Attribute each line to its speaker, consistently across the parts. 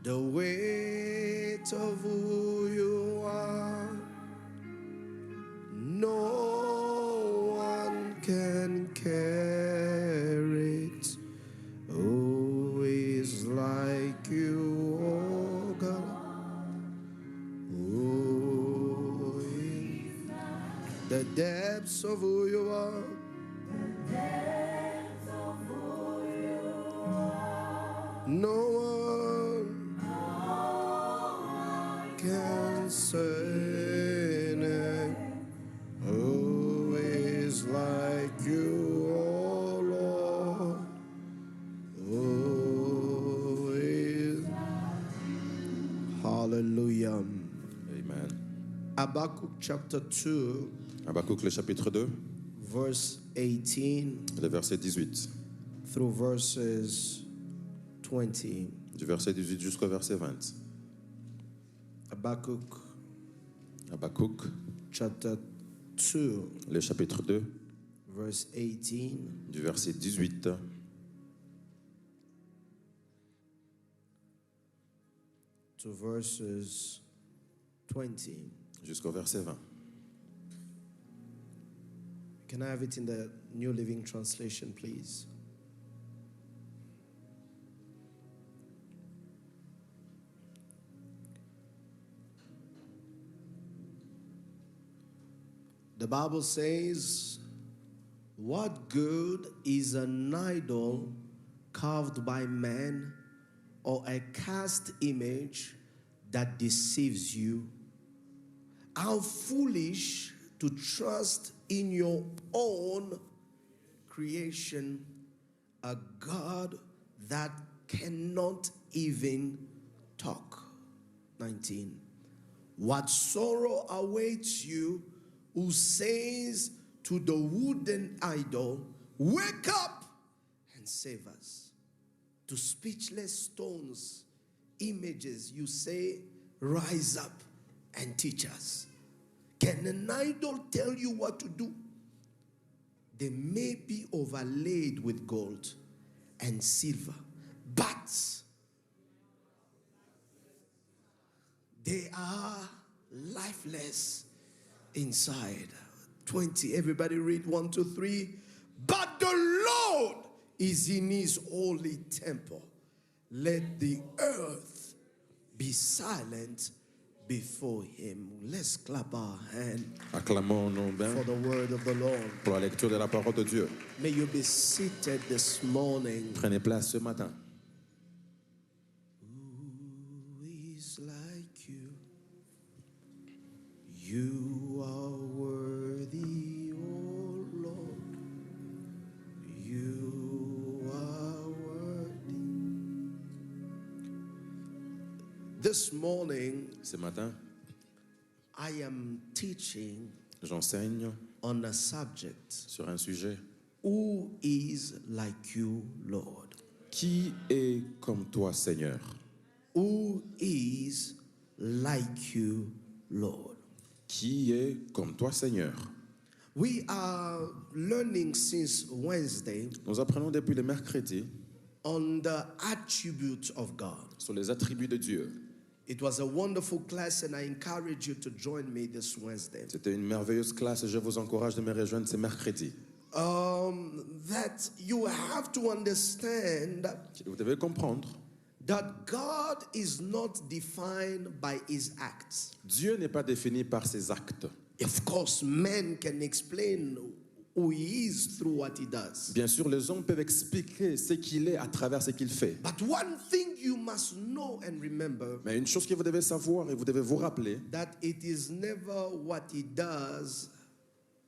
Speaker 1: The weight of who you are, no one can carry it. Who is like you, oh God? Who is the depths of who you are? No one can say it. Who is like you, oh Lord? Who is? Hallelujah.
Speaker 2: Amen.
Speaker 1: Habakkuk chapter 2,
Speaker 2: Habakkuk, le chapitre 2,
Speaker 1: verse 18
Speaker 2: le verset 18.
Speaker 1: through verses 20.
Speaker 2: Du verset 18 jusqu'au verset 20.
Speaker 1: Habakkuk
Speaker 2: Habakkuk,
Speaker 1: chapter 2,
Speaker 2: le chapitre 2,
Speaker 1: verse 18
Speaker 2: du verset 18
Speaker 1: to verses 20.
Speaker 2: jusqu'au verset 20.
Speaker 1: Can I have it in the New Living Translation, please? The Bible says, what good is an idol carved by man or a cast image that deceives you? How foolish to trust in your own creation, a God that cannot even talk. 19. What sorrow awaits you who says to the wooden idol, wake up and save us. To speechless stones, images, you say, rise up and teach us. Can an idol tell you what to do? They may be overlaid with gold and silver, but they are lifeless inside. 20, everybody read 1, 2, 3. But the Lord is in his holy temple. Let the earth be silent before him. Let's clap our hand
Speaker 2: Acclamons-nous bien
Speaker 1: for the word of the Lord.
Speaker 2: pour la lecture de la parole de Dieu.
Speaker 1: May you be seated this morning.
Speaker 2: Prenez place ce matin.
Speaker 1: Who is like you? You are worthy, oh Lord. You are worthy. This morning,
Speaker 2: Ce matin,
Speaker 1: I am teaching
Speaker 2: j'enseigne
Speaker 1: on a subject.
Speaker 2: sur un sujet.
Speaker 1: Who is like you, Lord?
Speaker 2: Qui est comme toi, Seigneur?
Speaker 1: Who is like you, Lord?
Speaker 2: Qui est comme toi, Seigneur?
Speaker 1: We are learning since Wednesday
Speaker 2: Nous apprenons depuis le mercredi
Speaker 1: on the attributes of God.
Speaker 2: sur les attributs de Dieu.
Speaker 1: It was a wonderful class and I encourage you to join me this Wednesday.
Speaker 2: C'était une merveilleuse classe et je vous encourage de me rejoindre ce mercredi.
Speaker 1: That you have to understand
Speaker 2: Vous devez comprendre,
Speaker 1: that God is not defined by his acts.
Speaker 2: Dieu n'est pas défini par ses actes.
Speaker 1: Of course, men can explain who he is through what he does.
Speaker 2: Bien sûr, les hommes peuvent expliquer ce qu'il est à travers ce qu'il fait.
Speaker 1: But one thing you must know and remember,
Speaker 2: Mais une chose que vous devez savoir et vous devez vous rappeler,
Speaker 1: that it is never what he does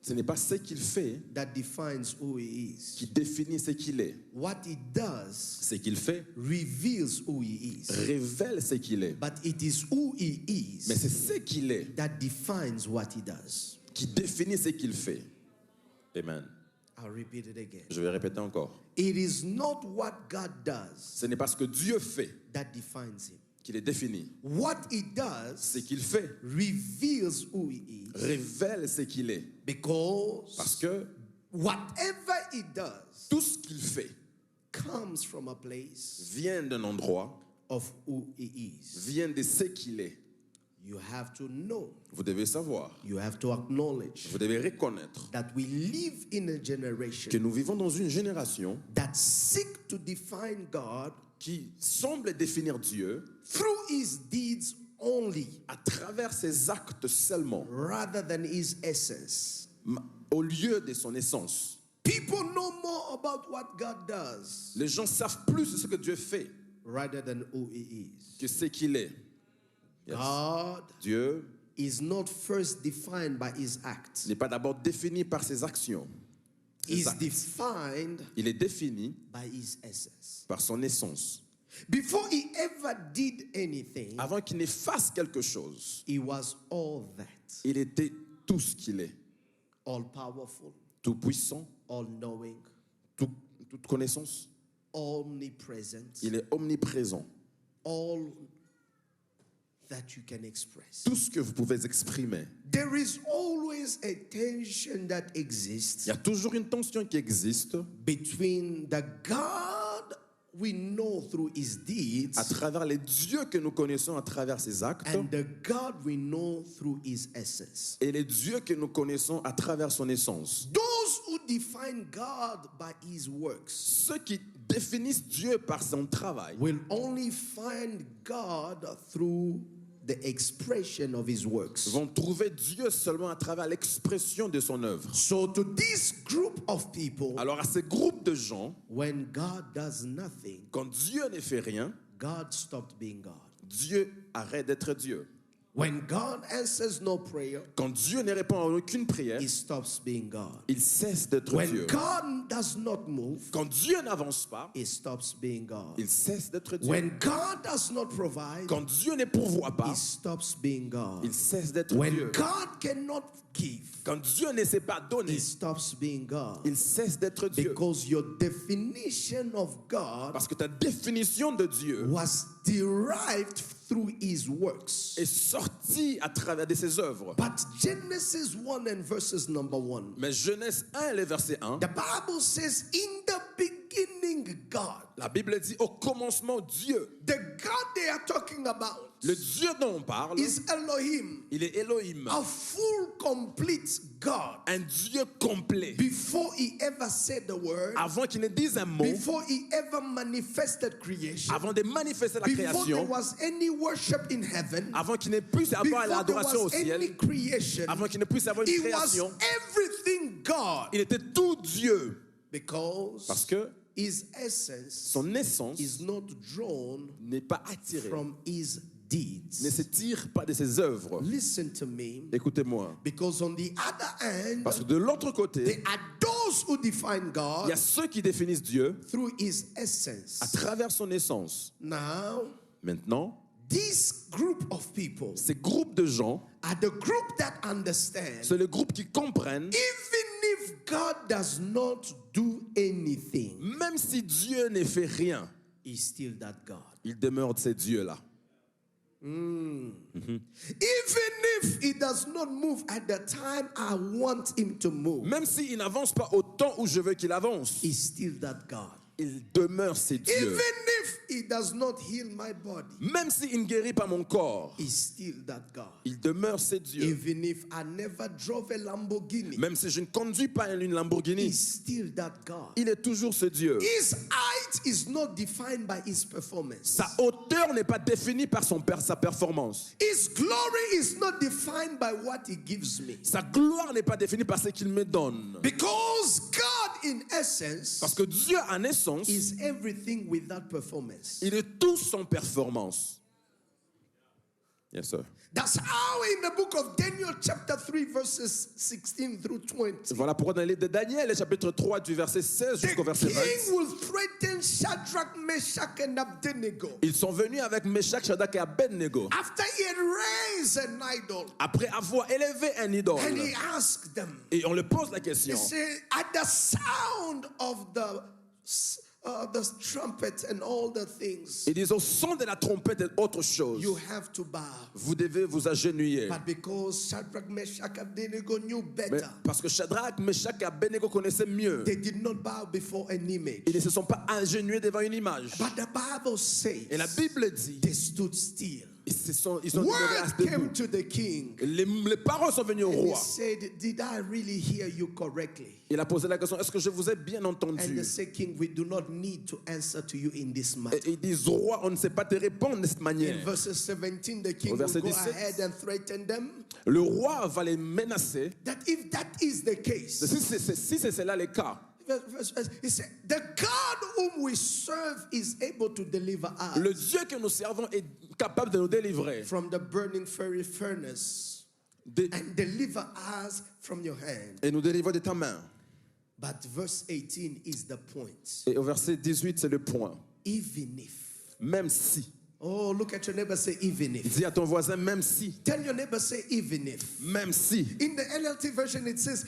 Speaker 2: ce n'est pas ce qu'il fait
Speaker 1: that defines who he is.
Speaker 2: qui définit ce qu'il est.
Speaker 1: What he does
Speaker 2: Ce qu'il fait
Speaker 1: reveals who he is.
Speaker 2: révèle ce qu'il est.
Speaker 1: But it is who he
Speaker 2: Mais
Speaker 1: is
Speaker 2: c'est ce qu'il est
Speaker 1: that defines what he does.
Speaker 2: qui définit ce qu'il fait. Amen.
Speaker 1: I'll repeat it again.
Speaker 2: Je vais répéter encore.
Speaker 1: It is not what God does
Speaker 2: Ce n'est pas ce que Dieu fait
Speaker 1: that defines him.
Speaker 2: qu'il est défini.
Speaker 1: What he does
Speaker 2: Ce qu'il fait
Speaker 1: reveals who he is.
Speaker 2: révèle ce qu'il est.
Speaker 1: Because
Speaker 2: Parce que
Speaker 1: whatever he does
Speaker 2: tout ce qu'il fait
Speaker 1: comes from a place
Speaker 2: vient d'un endroit
Speaker 1: of who he is.
Speaker 2: vient de ce qu'il est.
Speaker 1: You have to know,
Speaker 2: Vous devez savoir,
Speaker 1: you have to acknowledge
Speaker 2: vous devez reconnaître
Speaker 1: that we live in a generation
Speaker 2: que nous vivons dans une génération
Speaker 1: that seek to define God
Speaker 2: qui semble définir Dieu
Speaker 1: through his deeds only
Speaker 2: à travers ses actes seulement,
Speaker 1: rather than his essence.
Speaker 2: au lieu de son essence.
Speaker 1: People know more about what God does
Speaker 2: Les gens savent plus de ce que Dieu fait
Speaker 1: rather than who he is.
Speaker 2: que ce qu'il est. Yes.
Speaker 1: God
Speaker 2: Dieu
Speaker 1: is not first defined by his acts.
Speaker 2: n'est pas d'abord défini par ses actions. Ses
Speaker 1: He's
Speaker 2: actes.
Speaker 1: defined
Speaker 2: Il est défini
Speaker 1: by his essence.
Speaker 2: par son essence.
Speaker 1: Before he ever did anything,
Speaker 2: Avant qu'il ne fasse quelque chose,
Speaker 1: he was all that.
Speaker 2: il était tout ce qu'il est.
Speaker 1: All powerful,
Speaker 2: Tout puissant,
Speaker 1: all knowing,
Speaker 2: toute connaissance.
Speaker 1: omnipresent,
Speaker 2: Il est omniprésent.
Speaker 1: all that you can express.
Speaker 2: Tout ce que vous pouvez exprimer.
Speaker 1: There is always a tension that
Speaker 2: Il
Speaker 1: exists
Speaker 2: y a toujours une tension qui existe
Speaker 1: between the God we know through his
Speaker 2: à
Speaker 1: deeds
Speaker 2: travers les dieux que nous connaissons à travers ses actes
Speaker 1: and the God we know through his essence.
Speaker 2: et les dieux que nous connaissons à travers son essence.
Speaker 1: Those who define God by his works
Speaker 2: Ceux qui définissent Dieu par son travail
Speaker 1: will only find God through the expression of his works.
Speaker 2: vont trouver Dieu seulement à travers l'expression de son œuvre.
Speaker 1: So to this group of people,
Speaker 2: Alors à ces groupes de gens,
Speaker 1: when God does nothing,
Speaker 2: quand Dieu ne fait rien,
Speaker 1: God stopped being God.
Speaker 2: Dieu arrête d'être Dieu.
Speaker 1: When God answers no prayer,
Speaker 2: Quand Dieu ne répond à aucune prière,
Speaker 1: he stops being God.
Speaker 2: il cesse d'être
Speaker 1: When
Speaker 2: Dieu.
Speaker 1: God does not move,
Speaker 2: Quand Dieu n'avance pas,
Speaker 1: he stops being God.
Speaker 2: il cesse d'être Dieu.
Speaker 1: When God does not provide,
Speaker 2: Quand Dieu ne pourvoit
Speaker 1: he
Speaker 2: pas,
Speaker 1: stops being God.
Speaker 2: il cesse d'être
Speaker 1: When
Speaker 2: Dieu.
Speaker 1: God cannot give,
Speaker 2: Quand Dieu ne sait pas donner,
Speaker 1: he stops being God.
Speaker 2: il cesse d'être Dieu.
Speaker 1: Because your definition of God
Speaker 2: Parce que ta définition de Dieu
Speaker 1: was derived through his works.
Speaker 2: est sortie à travers de ses œuvres.
Speaker 1: But Genesis 1 and verses number 1,
Speaker 2: Mais Genèse 1, le verset 1,
Speaker 1: the Bible says, in the beginning, God.
Speaker 2: la Bible dit au commencement Dieu.
Speaker 1: The God they are talking about
Speaker 2: Le Dieu dont on parle,
Speaker 1: is Elohim,
Speaker 2: il est Elohim,
Speaker 1: a full, complete God.
Speaker 2: un Dieu complet.
Speaker 1: Before he ever said the word,
Speaker 2: Avant qu'il ne dise un mot,
Speaker 1: before he ever manifested creation,
Speaker 2: avant de manifester la
Speaker 1: before there
Speaker 2: création,
Speaker 1: was any worship in heaven,
Speaker 2: avant qu'il ne puisse avoir
Speaker 1: before there
Speaker 2: l'adoration au
Speaker 1: was any
Speaker 2: ciel,
Speaker 1: creation,
Speaker 2: avant qu'il ne puisse avoir
Speaker 1: he
Speaker 2: une
Speaker 1: was
Speaker 2: création,
Speaker 1: everything God.
Speaker 2: il était tout Dieu.
Speaker 1: Because
Speaker 2: Parce que
Speaker 1: his essence
Speaker 2: son essence
Speaker 1: is not drawn
Speaker 2: n'est pas attirée,
Speaker 1: from his
Speaker 2: ne
Speaker 1: deeds.
Speaker 2: se tire pas de ses œuvres.
Speaker 1: Listen to me.
Speaker 2: Écoutez-moi.
Speaker 1: Because on the other hand,
Speaker 2: Parce que de l'autre côté,
Speaker 1: there are those who define
Speaker 2: il y a
Speaker 1: God
Speaker 2: ceux qui définissent Dieu
Speaker 1: through his
Speaker 2: à
Speaker 1: essence.
Speaker 2: travers son essence.
Speaker 1: Now,
Speaker 2: Maintenant,
Speaker 1: this group of people
Speaker 2: ces groupes de gens,
Speaker 1: are the group that understand
Speaker 2: c'est le groupe qui comprennent,
Speaker 1: even if God does not do anything,
Speaker 2: même si Dieu ne fait rien,
Speaker 1: he's still that God.
Speaker 2: il demeure ces dieux-là.
Speaker 1: Even if he does not move at the time I want him to move,
Speaker 2: Même s'il n'avance pas au temps où je veux qu'il avance,
Speaker 1: he's still that God.
Speaker 2: il demeure ces dieux.
Speaker 1: Even if he does not heal my body,
Speaker 2: Même s'il ne guérit pas mon corps,
Speaker 1: he's still that God.
Speaker 2: il demeure ces dieux.
Speaker 1: Even if I never drove a Lamborghini,
Speaker 2: Même si je ne conduis pas une Lamborghini,
Speaker 1: he's still that God.
Speaker 2: il est toujours ce Dieu.
Speaker 1: His height is not defined by his performance.
Speaker 2: Sa hauteur n'est pas définie par sa performance.
Speaker 1: His glory is not defined by what he gives me.
Speaker 2: Sa gloire n'est pas définie par ce qu'il me donne.
Speaker 1: Because God in essence
Speaker 2: Parce que Dieu en essence,
Speaker 1: is everything without performance.
Speaker 2: il est tout sans performance. Yes, sir.
Speaker 1: That's how in the book of Daniel chapter 3 verses 16 through 20,
Speaker 2: Voilà pourquoi dans le livre de Daniel, le chapitre 3 du verset 16
Speaker 1: the
Speaker 2: jusqu'au verset 20,
Speaker 1: king will threaten Shadrach, Meshach, and Abednego.
Speaker 2: ils sont venus avec Meshach, Shadrach et Abednego
Speaker 1: After he had raised an idol,
Speaker 2: après avoir élevé un idole.
Speaker 1: and he asked them,
Speaker 2: Et on leur pose la
Speaker 1: he
Speaker 2: question.
Speaker 1: said, at the sound of the the trumpet and all the things,
Speaker 2: Ils disent au son de la trompette et autre chose,
Speaker 1: you have to bow.
Speaker 2: vous devez vous agenouiller.
Speaker 1: But because Shadrach, Meshach, Abednego knew
Speaker 2: Mais
Speaker 1: better,
Speaker 2: parce que Shadrach, Meshach et Abednego connaissaient mieux.
Speaker 1: they did not bow before an image.
Speaker 2: Ils ne se sont pas agenouillés devant une image.
Speaker 1: But the Bible says
Speaker 2: Et la Bible dit,
Speaker 1: they stood still.
Speaker 2: ils ont demeuré
Speaker 1: Word came
Speaker 2: debout.
Speaker 1: to the king.
Speaker 2: Les paroles sont venues au
Speaker 1: And he
Speaker 2: roi.
Speaker 1: said, did I really hear you correctly?
Speaker 2: Il a posé la question, est-ce que je vous ai bien
Speaker 1: And
Speaker 2: entendu?
Speaker 1: they said, King, we do not need to answer to you in this matter.
Speaker 2: Et ils disent, roi, on ne sait pas te répondre de cette
Speaker 1: In
Speaker 2: manière.
Speaker 1: verses 17, the king
Speaker 2: Au
Speaker 1: will
Speaker 2: verset
Speaker 1: go
Speaker 2: 17.
Speaker 1: ahead and threaten them
Speaker 2: Le roi va les menacer.
Speaker 1: that if that is the case,
Speaker 2: Si c'est cela le cas,
Speaker 1: he said, the God whom we serve is able to deliver us
Speaker 2: le Dieu que nous servons est capable de nous délivrer
Speaker 1: from the burning fiery furnace and deliver us from your hand.
Speaker 2: et nous délivrer de ta main.
Speaker 1: But verse 18 is the point.
Speaker 2: Et au verset 18, c'est le point.
Speaker 1: Even if.
Speaker 2: Même si.
Speaker 1: Oh, look at your neighbor, say even if.
Speaker 2: Dis à ton voisin, même si.
Speaker 1: Tell your neighbor, say even if.
Speaker 2: Même si.
Speaker 1: In the NLT version, it says,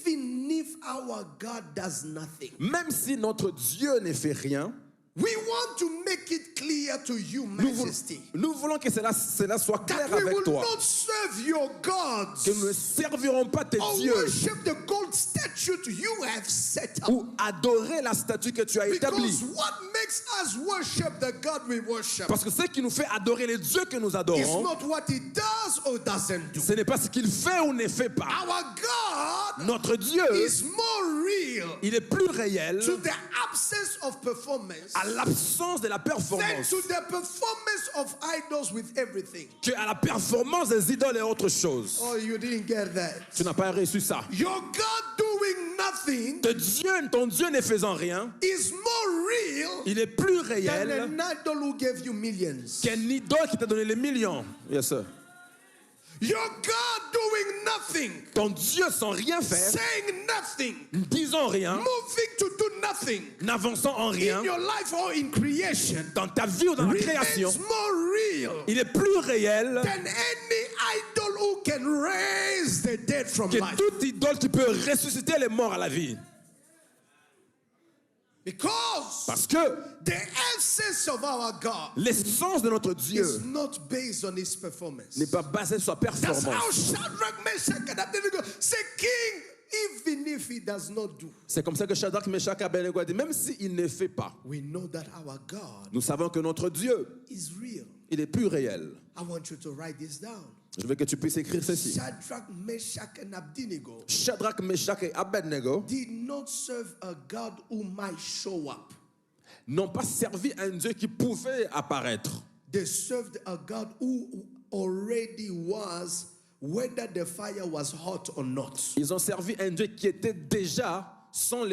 Speaker 1: even if our God does nothing.
Speaker 2: Même si notre Dieu ne fait rien,
Speaker 1: We want to make it clear to you, Majesty,
Speaker 2: nous voulons que cela soit clair
Speaker 1: that we
Speaker 2: avec
Speaker 1: will
Speaker 2: toi.
Speaker 1: not serve your gods
Speaker 2: Que nous ne servirons pas tes
Speaker 1: or
Speaker 2: dieux
Speaker 1: worship the gold statue you have set up.
Speaker 2: ou adorer la statue que tu as établie.
Speaker 1: Because what makes us worship the God we worship
Speaker 2: Parce que ce qui nous fait adorer les dieux que nous
Speaker 1: is
Speaker 2: adorons,
Speaker 1: not what he does or doesn't do.
Speaker 2: ce n'est pas ce qu'il fait ou ne fait pas.
Speaker 1: Our God
Speaker 2: Notre Dieu,
Speaker 1: is more real
Speaker 2: il est plus réel
Speaker 1: to the absence of performance
Speaker 2: à l'absence de la
Speaker 1: than
Speaker 2: performance
Speaker 1: to the performance of idols with everything.
Speaker 2: que à la performance des idoles et autre chose.
Speaker 1: Oh, you didn't get that.
Speaker 2: Tu n'as pas reçu ça.
Speaker 1: Your God doing nothing
Speaker 2: Ton Dieu ne faisant rien,
Speaker 1: is more real
Speaker 2: il est plus
Speaker 1: than
Speaker 2: réel
Speaker 1: an idol who gave you millions.
Speaker 2: qu'un idole qui t'a donné les millions. Yes, sir.
Speaker 1: Your God doing nothing,
Speaker 2: Ton Dieu sans rien faire,
Speaker 1: saying nothing,
Speaker 2: disant rien,
Speaker 1: moving to do nothing
Speaker 2: n'avançant en rien,
Speaker 1: in your life or in creation
Speaker 2: dans ta vie ou dans la création,
Speaker 1: remains more real
Speaker 2: il est plus réel
Speaker 1: than any idol who can raise the dead from
Speaker 2: que
Speaker 1: life.
Speaker 2: toute idole qui peut ressusciter les morts à la vie.
Speaker 1: Because
Speaker 2: Parce que
Speaker 1: the essence of our God
Speaker 2: l'essence de notre Dieu
Speaker 1: is not based on his performance.
Speaker 2: n'est pas basée sur sa
Speaker 1: That's how
Speaker 2: performance.
Speaker 1: Shadrach, Meshach, and Abednego say, King, even if he does not do,
Speaker 2: C'est comme ça que Shadrach, Meshach et Abednego a dit, même s'il ne fait pas,
Speaker 1: we know that our God
Speaker 2: nous savons que notre Dieu,
Speaker 1: is real.
Speaker 2: il est plus réel.
Speaker 1: I want you to write this down.
Speaker 2: Je veux que tu puisses écrire ceci.
Speaker 1: Shadrach, Meshach, and Abednego
Speaker 2: Shadrach, Meshach et Abednego
Speaker 1: did not serve a God who might show up.
Speaker 2: n'ont pas servi un Dieu qui pouvait apparaître.
Speaker 1: They served a God who already was, whether the fire was hot or not.
Speaker 2: Ils ont servi un Dieu qui était déjà sans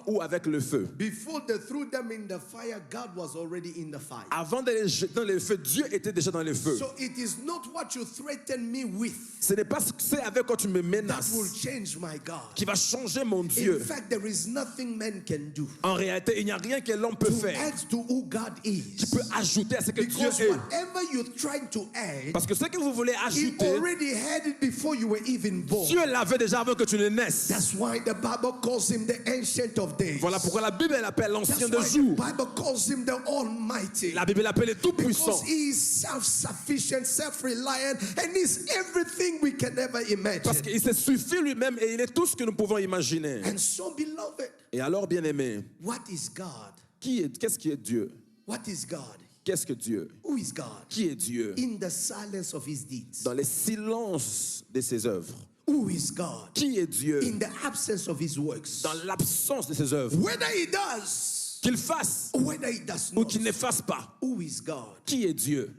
Speaker 2: ou avec le feu.
Speaker 1: Before they threw them in the fire, God was already in the fire.
Speaker 2: Avant de les jeter dans le feu, Dieu était déjà dans le feu.
Speaker 1: So it is not what you threaten me with
Speaker 2: Ce n'est pas ce que c'est avec quoi tu me
Speaker 1: that
Speaker 2: menaces
Speaker 1: will change my God.
Speaker 2: qui va changer mon
Speaker 1: In
Speaker 2: Dieu.
Speaker 1: fact, there is nothing man can do
Speaker 2: En réalité, il n'y a rien que l'homme peut
Speaker 1: to
Speaker 2: faire
Speaker 1: add to who God
Speaker 2: qui
Speaker 1: is.
Speaker 2: peut ajouter à ce que Dieu
Speaker 1: Because
Speaker 2: est.
Speaker 1: whatever you're trying to add,
Speaker 2: Parce que ce que vous voulez
Speaker 1: He
Speaker 2: ajouter,
Speaker 1: already had it before you were even born.
Speaker 2: Dieu l'avait déjà avant que tu ne naisses.
Speaker 1: That's why the Bible calls him the ancient of days.
Speaker 2: Voilà pourquoi la Bible l'appelle
Speaker 1: That's
Speaker 2: l'ancien de
Speaker 1: why the
Speaker 2: jour.
Speaker 1: Bible calls him the Almighty.
Speaker 2: La Bible l'appelle le Tout-Puissant.
Speaker 1: Because he is self-sufficient, self-reliant, and is everything we can ever imagine.
Speaker 2: Parce qu'il se suffit lui-même et il est tout ce que nous pouvons imaginer.
Speaker 1: And so, beloved,
Speaker 2: Et alors, bien-aimé,
Speaker 1: what is God?
Speaker 2: qu'est-ce qui est Dieu?
Speaker 1: What is God?
Speaker 2: Qu'est-ce que Dieu?
Speaker 1: Who is God?
Speaker 2: Qui est Dieu?
Speaker 1: In the silence of his deeds.
Speaker 2: Dans les silences de ses œuvres.
Speaker 1: Who is God?
Speaker 2: Qui est Dieu?
Speaker 1: In the absence of his works.
Speaker 2: Dans l'absence de ses œuvres.
Speaker 1: Whether he does,
Speaker 2: Qu'il fasse
Speaker 1: or whether he does
Speaker 2: ou
Speaker 1: not.
Speaker 2: qu'il ne fasse pas.
Speaker 1: Who is God?
Speaker 2: Qui est Dieu?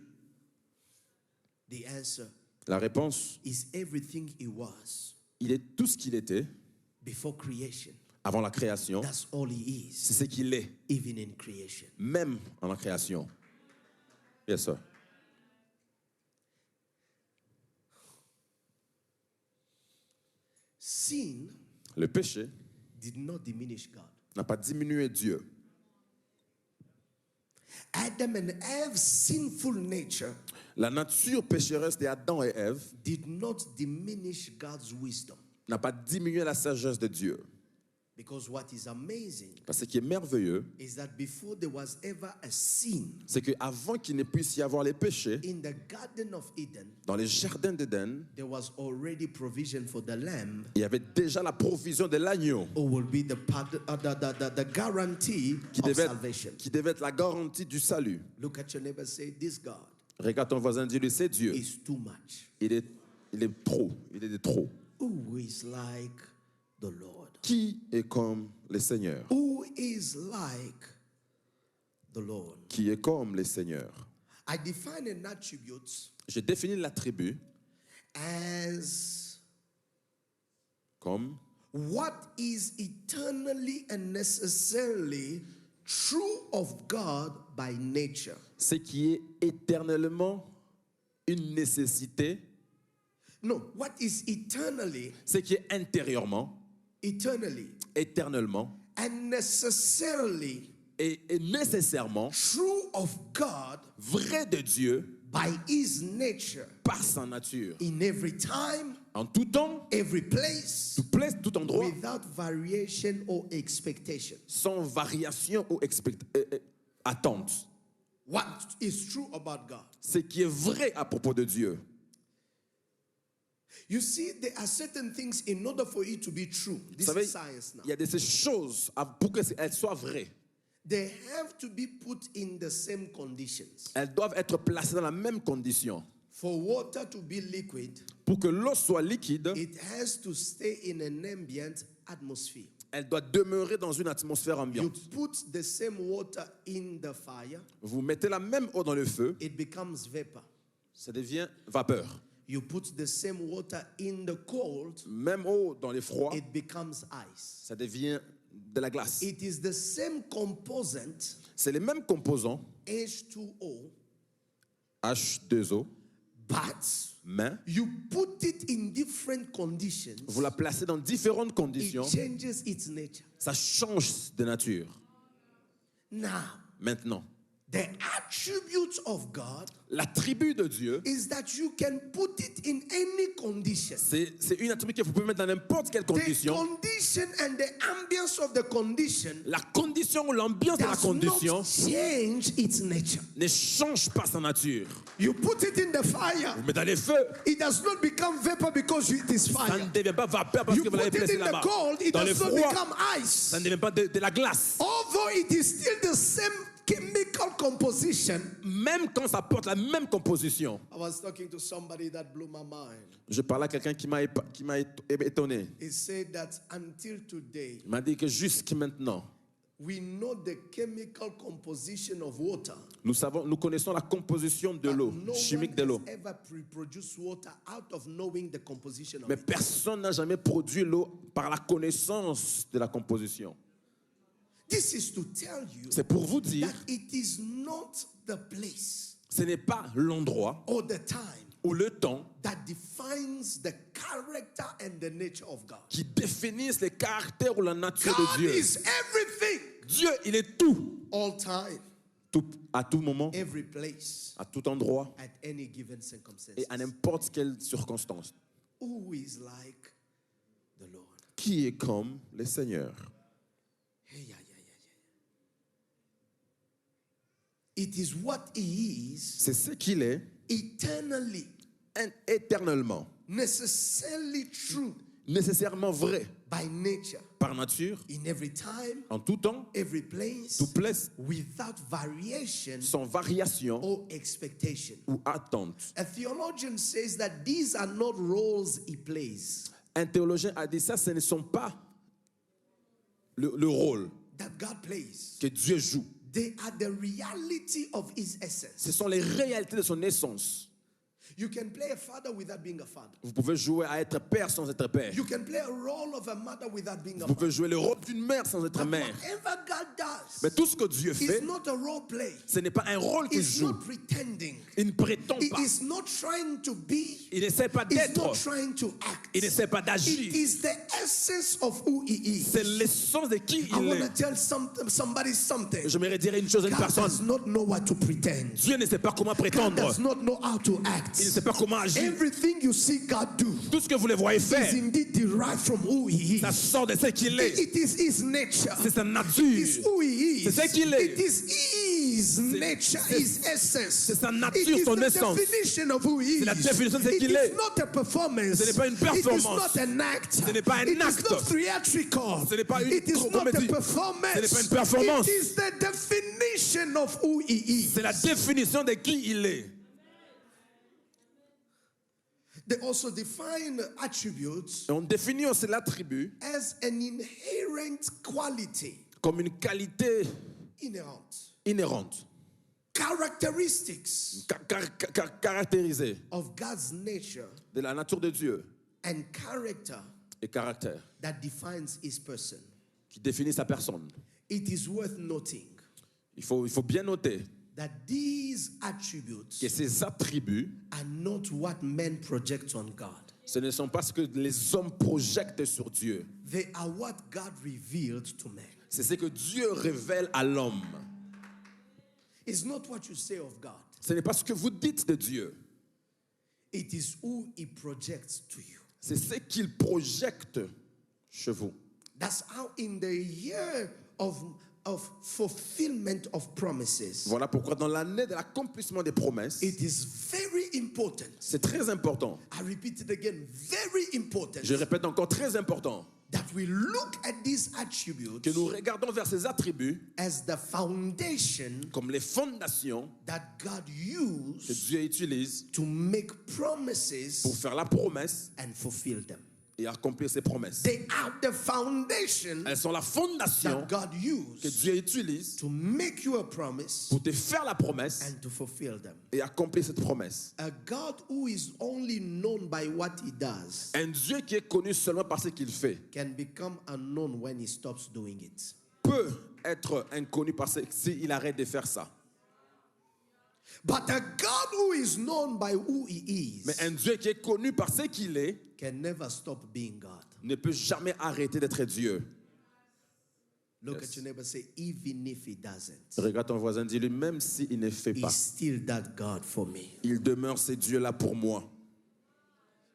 Speaker 1: The answer
Speaker 2: La réponse,
Speaker 1: is everything he was
Speaker 2: il est tout ce qu'il était
Speaker 1: before creation.
Speaker 2: avant la création.
Speaker 1: That's all he is,
Speaker 2: C'est ce qu'il est,
Speaker 1: even in creation.
Speaker 2: même en la création. Yes, sir.
Speaker 1: Sin
Speaker 2: Le péché
Speaker 1: did not diminish God.
Speaker 2: n'a pas diminué Dieu.
Speaker 1: Adam and Eve's sinful nature
Speaker 2: La nature pécheresse d'Adam et Ève
Speaker 1: did not diminish God's wisdom.
Speaker 2: n'a pas diminué la sagesse de Dieu.
Speaker 1: Because what is amazing
Speaker 2: Parce que ce qui est merveilleux,
Speaker 1: is that before there was ever a sin
Speaker 2: c'est qu'avant qu'il ne puisse y avoir les péchés,
Speaker 1: in the Garden of Eden,
Speaker 2: dans les jardins d'Éden,
Speaker 1: there was already provision for the lamb
Speaker 2: il y avait déjà la provision de l'agneau
Speaker 1: who will be the guarantee
Speaker 2: qui
Speaker 1: of
Speaker 2: devait,
Speaker 1: salvation.
Speaker 2: qui devait être la garantie du salut.
Speaker 1: Look at your neighbor, say, this God
Speaker 2: Regarde ton voisin, dis-lui, c'est Dieu.
Speaker 1: is too much.
Speaker 2: Il est trop, il est de trop.
Speaker 1: Who is like the Lord?
Speaker 2: Qui est comme les seigneurs?
Speaker 1: Who is like the Lord?
Speaker 2: Qui est comme les seigneurs?
Speaker 1: I define an attribute
Speaker 2: J'ai défini l'attribut
Speaker 1: as
Speaker 2: comme
Speaker 1: what is eternally and necessarily true of God by nature.
Speaker 2: ce qui est éternellement une nécessité,
Speaker 1: No, what is eternally,
Speaker 2: ce qui est intérieurement, éternellement
Speaker 1: and necessarily
Speaker 2: et nécessairement
Speaker 1: true of God
Speaker 2: vrai de Dieu
Speaker 1: by his nature
Speaker 2: par sa nature.
Speaker 1: in every time,
Speaker 2: En tout temps,
Speaker 1: every place,
Speaker 2: tout endroit,
Speaker 1: without variation or expectation.
Speaker 2: sans variation ou attente.
Speaker 1: What is true about God?
Speaker 2: Ce qui est vrai à propos de Dieu.
Speaker 1: You see, there are certain things in order for it to be true.
Speaker 2: Vous
Speaker 1: This
Speaker 2: savez,
Speaker 1: is science now.
Speaker 2: il y a de ces choses pour qu'elles soient vraies.
Speaker 1: They have to be put in the same conditions.
Speaker 2: Elles doivent être placées dans la même condition.
Speaker 1: For water to be liquid,
Speaker 2: Pour que l'eau soit liquide,
Speaker 1: it has to stay in an ambient atmosphere.
Speaker 2: elle doit demeurer dans une atmosphère
Speaker 1: You
Speaker 2: ambiante.
Speaker 1: put the same water in the fire,
Speaker 2: Vous mettez la même eau dans le feu,
Speaker 1: it becomes vapor.
Speaker 2: ça devient vapeur.
Speaker 1: You put the same water in the cold,
Speaker 2: Même eau dans les froids,
Speaker 1: it becomes ice.
Speaker 2: ça devient de la glace.
Speaker 1: It is the same component,
Speaker 2: C'est les mêmes composants,
Speaker 1: H2O,
Speaker 2: H2O,
Speaker 1: but
Speaker 2: mais
Speaker 1: you put it in different conditions.
Speaker 2: vous la placez dans différentes
Speaker 1: It
Speaker 2: conditions,
Speaker 1: changes its nature.
Speaker 2: ça change de nature.
Speaker 1: Now,
Speaker 2: Maintenant,
Speaker 1: the attribute of God
Speaker 2: l'attribut de Dieu,
Speaker 1: is that you can put it in any condition.
Speaker 2: c'est une attribut que vous pouvez mettre dans n'importe quelle
Speaker 1: The
Speaker 2: condition.
Speaker 1: condition and the ambience of the condition
Speaker 2: La condition ou l'ambiance de la
Speaker 1: does
Speaker 2: condition
Speaker 1: not change its nature.
Speaker 2: ne change pas sa nature.
Speaker 1: You put it in the fire,
Speaker 2: Vous mettez dans les feux,
Speaker 1: it does not become vapor because it is
Speaker 2: ça ne
Speaker 1: fire.
Speaker 2: devient pas vapeur parce
Speaker 1: You
Speaker 2: que vous l'avez
Speaker 1: put it
Speaker 2: placé
Speaker 1: in the
Speaker 2: là-bas.
Speaker 1: cold, it
Speaker 2: Dans le
Speaker 1: does not
Speaker 2: froid,
Speaker 1: become ice.
Speaker 2: ça ne devient pas de la glace.
Speaker 1: Although it is still the same chemical composition.
Speaker 2: Même quand ça porte la même composition.
Speaker 1: I was talking to somebody that blew my mind.
Speaker 2: Je parlais à quelqu'un qui m'a étonné.
Speaker 1: He said that until today,
Speaker 2: Il m'a dit que jusqu'à maintenant,
Speaker 1: we know the chemical composition of water.
Speaker 2: nous connaissons la composition de
Speaker 1: But
Speaker 2: l'eau,
Speaker 1: no
Speaker 2: chimique
Speaker 1: one
Speaker 2: de
Speaker 1: has
Speaker 2: l'eau.
Speaker 1: ever produced water out of knowing the composition of
Speaker 2: Mais
Speaker 1: it.
Speaker 2: personne n'a jamais produit l'eau par la connaissance de la composition.
Speaker 1: This is to tell you
Speaker 2: C'est pour vous dire,
Speaker 1: that it is not the place
Speaker 2: ce n'est pas l'endroit
Speaker 1: or the time
Speaker 2: ou le temps
Speaker 1: that defines the character and the nature of God.
Speaker 2: qui définissent le caractère ou la nature
Speaker 1: God
Speaker 2: de Dieu.
Speaker 1: is everything,
Speaker 2: Dieu, il est tout,
Speaker 1: all time,
Speaker 2: à tout moment,
Speaker 1: every place,
Speaker 2: à tout endroit
Speaker 1: at any given circumstance.
Speaker 2: et à n'importe quelle circonstance.
Speaker 1: Who is like the Lord?
Speaker 2: Qui est comme le Seigneur?
Speaker 1: Hey, yeah. It is what he is
Speaker 2: C'est ce qu'il est
Speaker 1: eternally,
Speaker 2: éternellement,
Speaker 1: necessarily true
Speaker 2: nécessairement vrai
Speaker 1: by nature,
Speaker 2: par nature,
Speaker 1: in every time,
Speaker 2: en tout temps,
Speaker 1: every place,
Speaker 2: tout place,
Speaker 1: without variation
Speaker 2: sans variation
Speaker 1: or expectation.
Speaker 2: ou attente.
Speaker 1: A theologian says that these are not roles he plays,
Speaker 2: Un théologien a dit ça, ce ne sont pas le rôle
Speaker 1: that God plays.
Speaker 2: que Dieu joue.
Speaker 1: They are the reality of his essence.
Speaker 2: Ce sont les réalités de son essence.
Speaker 1: You can play a father without being a father.
Speaker 2: Vous pouvez jouer à être père sans être père.
Speaker 1: You can play a role of a mother without being a
Speaker 2: Vous
Speaker 1: mother.
Speaker 2: pouvez jouer le rôle d'une mère sans être
Speaker 1: But
Speaker 2: mère.
Speaker 1: whatever God does,
Speaker 2: Mais tout ce que Dieu fait,
Speaker 1: it's not a role play.
Speaker 2: ce n'est pas un rôle qu'il
Speaker 1: It's
Speaker 2: joue.
Speaker 1: not pretending.
Speaker 2: Il ne prétend
Speaker 1: It
Speaker 2: pas.
Speaker 1: is not trying to be.
Speaker 2: Il n'essaie pas
Speaker 1: It's
Speaker 2: d'être.
Speaker 1: not trying to act.
Speaker 2: Il n'essaie pas
Speaker 1: It
Speaker 2: d'agir.
Speaker 1: is the essence of who he is.
Speaker 2: C'est l'essence de qui
Speaker 1: I
Speaker 2: il
Speaker 1: want to
Speaker 2: est.
Speaker 1: tell somebody something.
Speaker 2: J'aimerais dire une chose à une
Speaker 1: God
Speaker 2: personne.
Speaker 1: does not know what to pretend.
Speaker 2: Dieu ne sait pas comment
Speaker 1: God
Speaker 2: prétendre.
Speaker 1: does not know how to act.
Speaker 2: Il ne sait pas comment agir.
Speaker 1: Everything you see God do
Speaker 2: Tout ce que vous les voyez
Speaker 1: is
Speaker 2: faire,
Speaker 1: indeed derived from who He
Speaker 2: ça
Speaker 1: is.
Speaker 2: sort de ce qu'il est.
Speaker 1: It is His nature.
Speaker 2: C'est sa
Speaker 1: It is
Speaker 2: nature.
Speaker 1: who He is.
Speaker 2: C'est ce qu'il est.
Speaker 1: It is His nature, His essence.
Speaker 2: C'est sa nature,
Speaker 1: It is
Speaker 2: son
Speaker 1: the
Speaker 2: essence.
Speaker 1: definition of who He
Speaker 2: C'est la
Speaker 1: is.
Speaker 2: définition de ce
Speaker 1: It
Speaker 2: qu'il
Speaker 1: is
Speaker 2: est.
Speaker 1: not a performance.
Speaker 2: Ce n'est pas une performance.
Speaker 1: It is not an act.
Speaker 2: Ce n'est pas un
Speaker 1: It is
Speaker 2: acte.
Speaker 1: not theatrical.
Speaker 2: Ce n'est pas une
Speaker 1: It is not a
Speaker 2: comédie.
Speaker 1: performance.
Speaker 2: Ce n'est pas une performance.
Speaker 1: It is the definition of who He is.
Speaker 2: C'est la définition de qui il est.
Speaker 1: They also define attributes
Speaker 2: Et on définit aussi l'attribut
Speaker 1: as an inherent quality,
Speaker 2: comme une qualité
Speaker 1: inherent,
Speaker 2: inhérente,
Speaker 1: characteristics
Speaker 2: caractérisée
Speaker 1: of God's nature
Speaker 2: de la nature de Dieu
Speaker 1: and character
Speaker 2: et caractère
Speaker 1: that defines His person.
Speaker 2: qui définit sa personne.
Speaker 1: It is worth noting
Speaker 2: Il faut bien noter
Speaker 1: that these attributes
Speaker 2: que ces attributs,
Speaker 1: are not what men project on God.
Speaker 2: ce ne sont pas ce que les hommes projettent sur Dieu.
Speaker 1: They are what God revealed to men.
Speaker 2: C'est ce que Dieu révèle à l'homme.
Speaker 1: It's not what you say of God.
Speaker 2: Ce n'est pas ce que vous dites de Dieu.
Speaker 1: It is who He projects to you.
Speaker 2: C'est ce qu'il projette chez vous.
Speaker 1: That's how in the year of fulfillment of promises,
Speaker 2: Voilà pourquoi dans l'année de l'accomplissement des promesses,
Speaker 1: it is very important.
Speaker 2: c'est très important.
Speaker 1: I repeat it again, very important
Speaker 2: Je répète encore, très important,
Speaker 1: that we look at these attributes
Speaker 2: que nous regardons vers ces attributs
Speaker 1: as the foundation
Speaker 2: comme les fondations
Speaker 1: that God
Speaker 2: que
Speaker 1: used
Speaker 2: Dieu utilise
Speaker 1: to make promises
Speaker 2: pour faire la promesse
Speaker 1: and fulfill them.
Speaker 2: et accomplir ses promesses.
Speaker 1: They are the foundation
Speaker 2: Elles sont la fondation
Speaker 1: that God
Speaker 2: que
Speaker 1: used
Speaker 2: Dieu utilise
Speaker 1: to make you a promise
Speaker 2: pour te faire la promesse
Speaker 1: and to fulfill them.
Speaker 2: et accomplir cette promesse.
Speaker 1: A God who is only known by what He does
Speaker 2: Un Dieu qui est connu seulement par ce qu'il fait
Speaker 1: can become unknown when He stops doing it.
Speaker 2: peut être inconnu parce qu'il arrête de faire ça.
Speaker 1: But a God who is known by who He
Speaker 2: Mais
Speaker 1: is
Speaker 2: un Dieu qui est connu par ce qu'il est
Speaker 1: can never stop being God.
Speaker 2: ne peut jamais arrêter d'être Dieu.
Speaker 1: Look
Speaker 2: Yes.
Speaker 1: at your neighbor, say, even if He doesn't,
Speaker 2: Regarde ton voisin, dis-lui, même s'il ne fait
Speaker 1: He's
Speaker 2: pas,
Speaker 1: still that God for me.
Speaker 2: il demeure ce Dieu-là pour moi.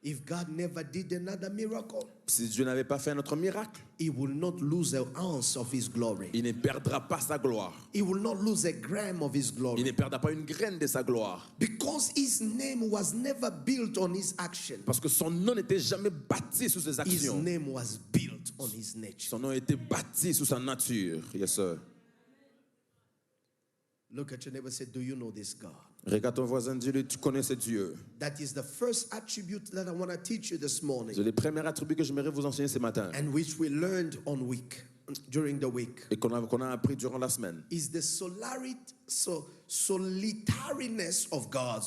Speaker 1: If God never did another miracle,
Speaker 2: Si Dieu n'avait pas fait un autre miracle,
Speaker 1: He will not lose an ounce of His glory.
Speaker 2: il ne perdra pas sa gloire.
Speaker 1: He will not lose a gram of His
Speaker 2: Il
Speaker 1: glory.
Speaker 2: ne perdra pas une graine de sa gloire.
Speaker 1: Because His name was never built on His action.
Speaker 2: Parce que son nom n'était jamais bâti sur ses
Speaker 1: His
Speaker 2: actions.
Speaker 1: name was built on His nature.
Speaker 2: Son nom était bâti sur sa nature. Yes, sir.
Speaker 1: Look at your neighbor, say, do you know this God?
Speaker 2: Regarde ton voisin, dis-lui, tu connais ce Dieu.
Speaker 1: That is the first attribute that I want to teach you this morning,
Speaker 2: C'est le premier attribut que j'aimerais vous enseigner ce matin
Speaker 1: and which we learned during the week,
Speaker 2: et qu'on a appris durant la semaine.
Speaker 1: is the solitariness of God.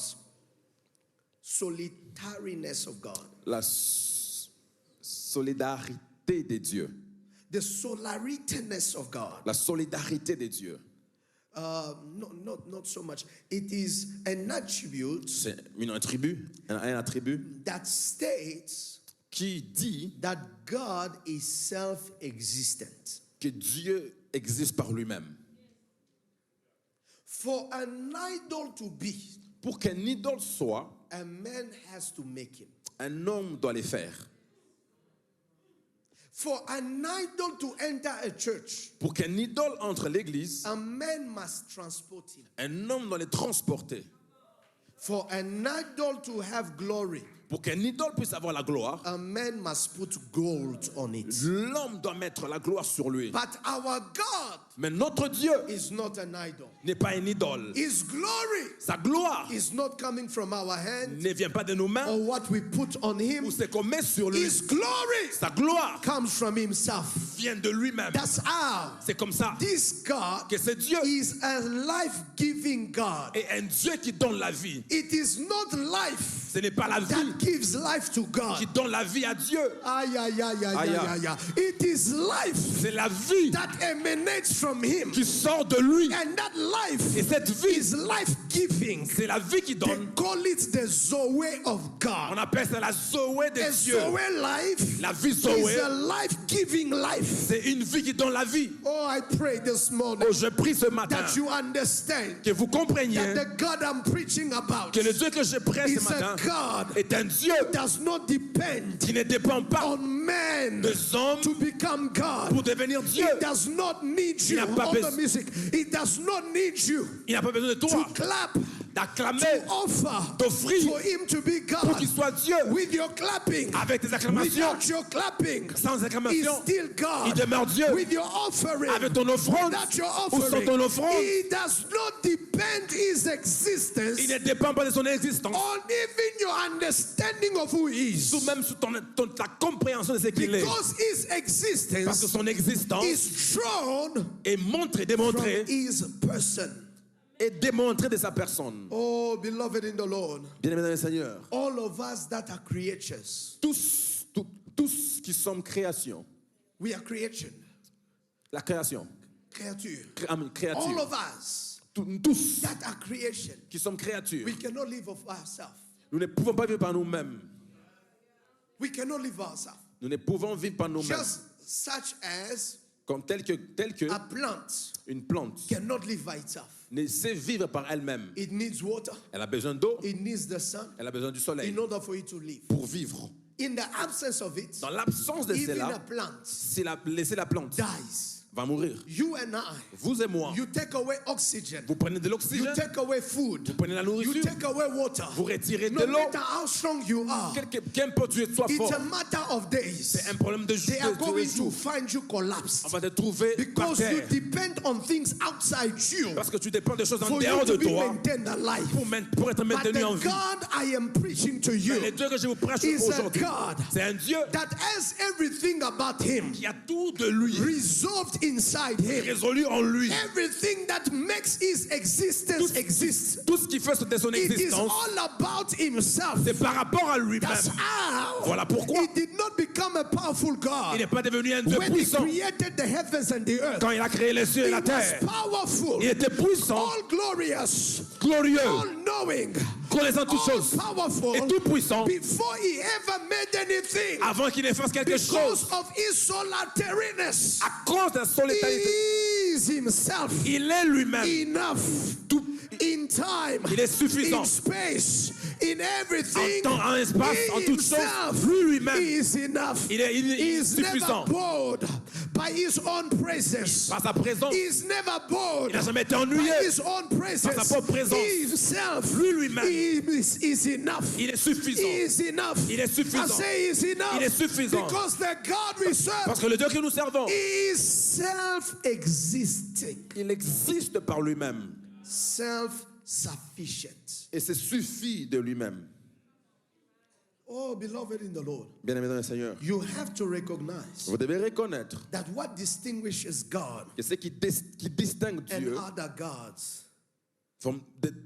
Speaker 1: Solitariness of God.
Speaker 2: La solidarité de Dieu.
Speaker 1: The solitariness of God.
Speaker 2: La solidarité de Dieu.
Speaker 1: Not so much. It is an attribute
Speaker 2: C'est un attribut
Speaker 1: that states
Speaker 2: qui dit
Speaker 1: that God is self-existent.
Speaker 2: que Dieu existe par lui-même.
Speaker 1: For an idol to be,
Speaker 2: Pour qu'un idole soit,
Speaker 1: a man has to make him.
Speaker 2: un homme doit les faire.
Speaker 1: For an idol to enter a church,
Speaker 2: Pour qu'un idole entre l'église,
Speaker 1: a man must transport him.
Speaker 2: un homme doit les transporter.
Speaker 1: For an idol to have glory,
Speaker 2: Pour qu'un idole puisse avoir la gloire,
Speaker 1: a man must put gold on it.
Speaker 2: l'homme doit mettre la gloire sur lui.
Speaker 1: But our God
Speaker 2: Mais notre Dieu
Speaker 1: is not an idol.
Speaker 2: n'est pas un idole.
Speaker 1: His glory
Speaker 2: Sa gloire
Speaker 1: is not coming from our hand
Speaker 2: ne vient pas de nos mains
Speaker 1: or what we put on him.
Speaker 2: ou ce qu'on met sur lui.
Speaker 1: His glory
Speaker 2: Sa gloire
Speaker 1: comes from himself.
Speaker 2: vient de lui-même.
Speaker 1: That's how
Speaker 2: C'est comme ça
Speaker 1: this God
Speaker 2: que ce Dieu
Speaker 1: is a life-giving God.
Speaker 2: est un Dieu qui donne la vie.
Speaker 1: It is not life
Speaker 2: Ce n'est pas la
Speaker 1: that
Speaker 2: vie
Speaker 1: gives life to God.
Speaker 2: qui donne la vie à Dieu.
Speaker 1: Aïe, aïe, aïe, aïe,
Speaker 2: Aïe,
Speaker 1: aïe,
Speaker 2: aïe.
Speaker 1: aïe, aïe. It is life
Speaker 2: C'est la vie
Speaker 1: that emanates from him.
Speaker 2: qui sort de lui.
Speaker 1: And that life
Speaker 2: Et cette vie,
Speaker 1: is life-giving.
Speaker 2: c'est la vie qui
Speaker 1: They
Speaker 2: donne.
Speaker 1: call it the Zoe of
Speaker 2: On
Speaker 1: God.
Speaker 2: appelle ça la Zoé de
Speaker 1: A
Speaker 2: Dieu.
Speaker 1: Zoe life
Speaker 2: La vie
Speaker 1: is
Speaker 2: Zoé,
Speaker 1: a life-giving life.
Speaker 2: c'est une vie qui donne la vie.
Speaker 1: Oh, I pray this morning
Speaker 2: Oh, je prie ce matin
Speaker 1: that you understand
Speaker 2: que vous compreniez
Speaker 1: that the God I'm preaching about
Speaker 2: que le Dieu que je prêche ce
Speaker 1: is
Speaker 2: matin
Speaker 1: a God
Speaker 2: est un Dieu
Speaker 1: does not depend
Speaker 2: qui ne dépend pas
Speaker 1: on men
Speaker 2: des hommes
Speaker 1: to become God.
Speaker 2: pour devenir Dieu.
Speaker 1: It does not need you.
Speaker 2: n'a pas
Speaker 1: On the
Speaker 2: besoin-
Speaker 1: music. It does not need you
Speaker 2: Il n'a pas besoin de
Speaker 1: to
Speaker 2: toi
Speaker 1: clap,
Speaker 2: d'acclamer,
Speaker 1: to offer
Speaker 2: d'offrir
Speaker 1: for him to be
Speaker 2: pour
Speaker 1: God.
Speaker 2: qu'il soit Dieu.
Speaker 1: With your clapping,
Speaker 2: Avec tes acclamations,
Speaker 1: without your clapping,
Speaker 2: sans
Speaker 1: he's
Speaker 2: acclamation,
Speaker 1: still
Speaker 2: il
Speaker 1: God.
Speaker 2: demeure Dieu.
Speaker 1: With your offering,
Speaker 2: Avec ton offrande
Speaker 1: without your
Speaker 2: ou sans
Speaker 1: offering,
Speaker 2: ton offrande,
Speaker 1: he does not depend his existence
Speaker 2: il ne dépend pas de son existence,
Speaker 1: on even your understanding of who he is.
Speaker 2: ou même sur ta compréhension de ce qu'il est.
Speaker 1: Because his
Speaker 2: Parce que
Speaker 1: existence
Speaker 2: son existence
Speaker 1: is drawn
Speaker 2: est montrée,
Speaker 1: from
Speaker 2: démontrée
Speaker 1: his person.
Speaker 2: et démontrée de sa personne.
Speaker 1: Oh, beloved in the Lord,
Speaker 2: Bien-aimés dans le Seigneur,
Speaker 1: all of us that are creatures,
Speaker 2: tous qui sommes création,
Speaker 1: we are creation,
Speaker 2: la création,
Speaker 1: créature. All
Speaker 2: créature,
Speaker 1: of us
Speaker 2: tous
Speaker 1: that are creation,
Speaker 2: qui sommes créatures,
Speaker 1: we cannot live of ourselves.
Speaker 2: nous ne pouvons pas vivre par nous-mêmes.
Speaker 1: We cannot live ourselves.
Speaker 2: Nous ne pouvons vivre par nous-mêmes.
Speaker 1: Just such as
Speaker 2: Comme tel que
Speaker 1: a plant
Speaker 2: une plante
Speaker 1: cannot live by itself.
Speaker 2: ne sait vivre par elle-même.
Speaker 1: It needs water.
Speaker 2: Elle a besoin d'eau,
Speaker 1: It needs the sun
Speaker 2: elle a besoin du soleil
Speaker 1: in order for it to live.
Speaker 2: pour vivre.
Speaker 1: In the absence of it,
Speaker 2: Dans l'absence de
Speaker 1: even a
Speaker 2: cela,
Speaker 1: plant
Speaker 2: si laisser la plante
Speaker 1: dies.
Speaker 2: va mourir.
Speaker 1: You and I,
Speaker 2: Vous et moi,
Speaker 1: you take away oxygen.
Speaker 2: vous prenez de
Speaker 1: You
Speaker 2: l'oxygène,
Speaker 1: take away food.
Speaker 2: vous prenez la
Speaker 1: You
Speaker 2: nourriture,
Speaker 1: take away water.
Speaker 2: vous retirez de
Speaker 1: No
Speaker 2: l'eau.
Speaker 1: matter how strong you are,
Speaker 2: Qu'importe tu sois
Speaker 1: it's
Speaker 2: fort,
Speaker 1: a matter of days.
Speaker 2: c'est un problème de
Speaker 1: They are going to
Speaker 2: jours.
Speaker 1: find you collapsed.
Speaker 2: On va te trouver par
Speaker 1: Because you
Speaker 2: terre.
Speaker 1: depend on things outside you
Speaker 2: Parce que tu dépends de choses en
Speaker 1: for you
Speaker 2: dehors de
Speaker 1: to be
Speaker 2: toi
Speaker 1: maintained alive.
Speaker 2: pour être
Speaker 1: But
Speaker 2: maintenu en
Speaker 1: the
Speaker 2: vie.
Speaker 1: God I am preaching to you
Speaker 2: Mais le Dieu que je vous prêche
Speaker 1: is a
Speaker 2: aujourd'hui,
Speaker 1: God
Speaker 2: c'est un Dieu
Speaker 1: that has everything about him
Speaker 2: qui a tout de lui
Speaker 1: resolved inside him.
Speaker 2: résolu en lui.
Speaker 1: Everything that makes his existence exist.
Speaker 2: Tout ce qui fait de son
Speaker 1: It is
Speaker 2: existence,
Speaker 1: all about himself.
Speaker 2: c'est par rapport à lui-même.
Speaker 1: That's how
Speaker 2: Voilà pourquoi
Speaker 1: he did not become a powerful
Speaker 2: il
Speaker 1: God
Speaker 2: n'est pas devenu un Dieu
Speaker 1: when he
Speaker 2: puissant.
Speaker 1: created the heavens and the earth.
Speaker 2: Quand il a créé les cieux et
Speaker 1: He
Speaker 2: la
Speaker 1: was
Speaker 2: terre,
Speaker 1: powerful,
Speaker 2: il était puissant,
Speaker 1: all glorious,
Speaker 2: glorieux,
Speaker 1: all knowing,
Speaker 2: connaissant toutes
Speaker 1: all
Speaker 2: choses
Speaker 1: powerful
Speaker 2: et tout puissant
Speaker 1: before he ever made anything.
Speaker 2: avant qu'il ne fasse quelque
Speaker 1: Because
Speaker 2: chose.
Speaker 1: of his solitariness,
Speaker 2: À cause de son éternité,
Speaker 1: he is himself
Speaker 2: il est lui-même.
Speaker 1: enough
Speaker 2: Tout,
Speaker 1: in time,
Speaker 2: il est suffisant.
Speaker 1: in space, in
Speaker 2: En
Speaker 1: everything.
Speaker 2: temps, en espace, en
Speaker 1: He
Speaker 2: toutes choses,
Speaker 1: himself
Speaker 2: lui-même,
Speaker 1: is enough.
Speaker 2: il est
Speaker 1: He is never
Speaker 2: suffisant.
Speaker 1: bored by his own presence.
Speaker 2: Par sa présence,
Speaker 1: He is never bored
Speaker 2: il n'a jamais été
Speaker 1: by
Speaker 2: ennuyé.
Speaker 1: his own presence.
Speaker 2: Par sa propre présence.
Speaker 1: He himself
Speaker 2: Lui-même.
Speaker 1: is enough.
Speaker 2: Il est suffisant.
Speaker 1: He is enough.
Speaker 2: Il est suffisant.
Speaker 1: I say he is enough.
Speaker 2: Il est suffisant.
Speaker 1: Because the God we serve
Speaker 2: Parce que le Dieu que nous servons,
Speaker 1: is self-existing,
Speaker 2: il existe par lui-même.
Speaker 1: self-sufficient.
Speaker 2: Et c'est suffit de lui-même.
Speaker 1: Oh, beloved in the Lord,
Speaker 2: Bien-aimé dans le Seigneur,
Speaker 1: you have to recognize
Speaker 2: vous devez reconnaître
Speaker 1: that what distinguishes God
Speaker 2: que ce qui distingue
Speaker 1: and
Speaker 2: Dieu
Speaker 1: other gods,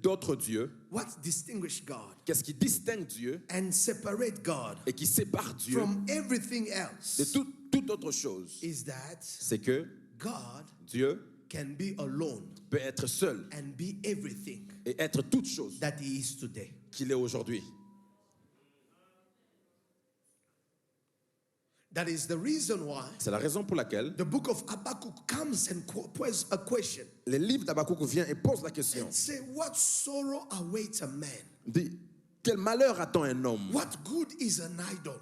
Speaker 2: d'autres dieux,
Speaker 1: what distinguishes God
Speaker 2: qu'est-ce qui distingue Dieu
Speaker 1: and separate God
Speaker 2: et qui sépare Dieu
Speaker 1: from everything
Speaker 2: de
Speaker 1: else
Speaker 2: toute autre chose,
Speaker 1: is that
Speaker 2: c'est que
Speaker 1: God
Speaker 2: Dieu
Speaker 1: can be alone
Speaker 2: peut être seul
Speaker 1: and be everything
Speaker 2: et être toute chose
Speaker 1: that he is today.
Speaker 2: qu'il est aujourd'hui.
Speaker 1: That is the reason why
Speaker 2: C'est la raison pour laquelle
Speaker 1: the book of Habakkuk comes and poses a question.
Speaker 2: le livre d'Habakkuk vient et pose la question.
Speaker 1: Say, what sorrow awaits a man?
Speaker 2: Dit, quel malheur attend un homme?
Speaker 1: What good is an idol?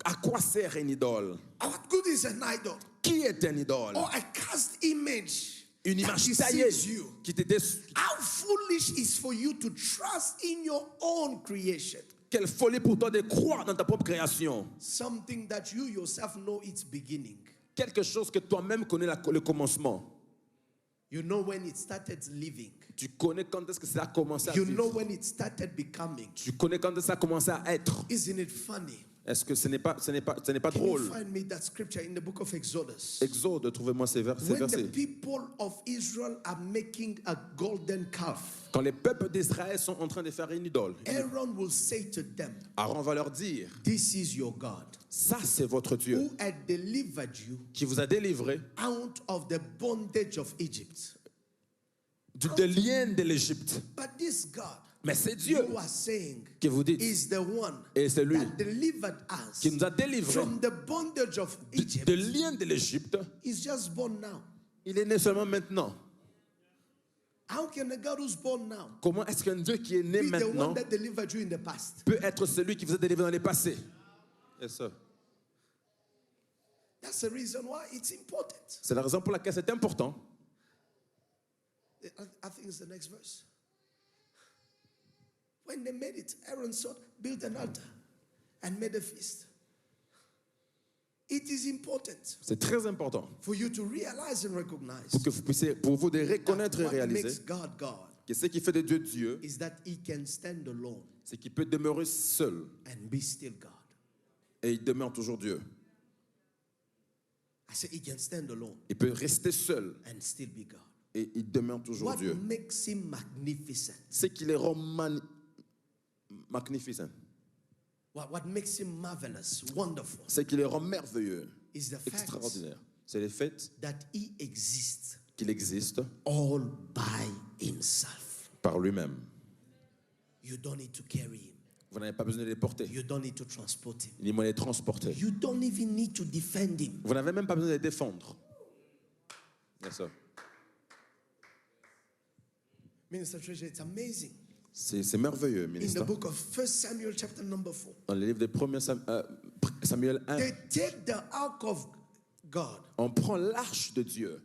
Speaker 2: À quoi sert une idole?
Speaker 1: What good is an idol?
Speaker 2: Qui est un idole?
Speaker 1: Or a cast image
Speaker 2: Une
Speaker 1: that
Speaker 2: image taillée
Speaker 1: deceives you.
Speaker 2: qui te déçoit.
Speaker 1: How foolish is for you to trust in your own creation?
Speaker 2: Quelle folie pour toi de croire dans ta propre création.
Speaker 1: Something that you yourself know its beginning.
Speaker 2: Quelque chose que toi-même connais le commencement.
Speaker 1: You know when it started living.
Speaker 2: Tu connais quand est-ce que ça a commencé à
Speaker 1: You know
Speaker 2: vivre.
Speaker 1: when it started becoming.
Speaker 2: Tu connais quand est-ce que ça a commencé à être.
Speaker 1: Isn't it funny
Speaker 2: Est-ce que ce n'est pas
Speaker 1: Can you
Speaker 2: drôle?
Speaker 1: find me that scripture in the book of Exodus?
Speaker 2: Exode, trouvez-moi ces
Speaker 1: When the
Speaker 2: versets.
Speaker 1: people of Israel are making a golden calf,
Speaker 2: Quand les peuples d'Israël sont en train de faire une idole,
Speaker 1: Aaron will say to them,
Speaker 2: Aaron va leur dire,
Speaker 1: this is your God,
Speaker 2: ça c'est votre Dieu
Speaker 1: who had delivered you
Speaker 2: qui vous a délivré
Speaker 1: out of the bondage of Egypt.
Speaker 2: des liens de l'Égypte.
Speaker 1: But this God,
Speaker 2: Mais c'est Dieu
Speaker 1: you are saying,
Speaker 2: que vous dites,
Speaker 1: is the one
Speaker 2: et c'est lui
Speaker 1: that delivered us
Speaker 2: qui nous a délivrés
Speaker 1: from the bondage of Egypt.
Speaker 2: des liens de l'Égypte.
Speaker 1: He's just born now.
Speaker 2: Il est né seulement maintenant.
Speaker 1: How can a God who's born now
Speaker 2: Comment est-ce qu'un Dieu qui est né
Speaker 1: be the one
Speaker 2: maintenant
Speaker 1: that delivered you in the past?
Speaker 2: peut être celui qui vous a délivré dans les passés? Yes, sir.
Speaker 1: That's the reason why it's important.
Speaker 2: C'est la raison pour laquelle c'est important.
Speaker 1: I think it's the next verse. When they made it, Aaron built an altar and made a feast. It is important
Speaker 2: C'est très important
Speaker 1: for you to realize and recognize
Speaker 2: pour que vous puissiez, pour vous de reconnaître et
Speaker 1: that what makes
Speaker 2: réaliser
Speaker 1: God God
Speaker 2: que ce qui fait de Dieu Dieu,
Speaker 1: is that he can stand alone
Speaker 2: c'est qu'il peut demeurer seul
Speaker 1: and be still God.
Speaker 2: et il demeure toujours Dieu.
Speaker 1: I said he can stand alone
Speaker 2: Il peut rester seul
Speaker 1: and still be God.
Speaker 2: et il demeure toujours
Speaker 1: What
Speaker 2: Dieu.
Speaker 1: makes him magnificent?
Speaker 2: C'est qu'il est rend magnificent.
Speaker 1: What makes him marvelous, wonderful,
Speaker 2: C'est qu'il est rend merveilleux,
Speaker 1: is the fact
Speaker 2: extraordinaire. C'est le fait
Speaker 1: that he exists
Speaker 2: qu'il existe
Speaker 1: all by himself.
Speaker 2: par lui-même.
Speaker 1: You don't need to carry him.
Speaker 2: Vous n'avez pas besoin de les porter,
Speaker 1: You don't need to transport him.
Speaker 2: ni de les transporter.
Speaker 1: You don't even need to defend him.
Speaker 2: Vous n'avez même pas besoin de les défendre. Yes, sir.
Speaker 1: Minister Treasure, it's amazing.
Speaker 2: C'est merveilleux,
Speaker 1: In the
Speaker 2: ministre.
Speaker 1: book of 1 Samuel chapter number 4,
Speaker 2: Dans le livre de 1 Samuel 1,
Speaker 1: they take the ark of God,
Speaker 2: on prend l'arche de Dieu.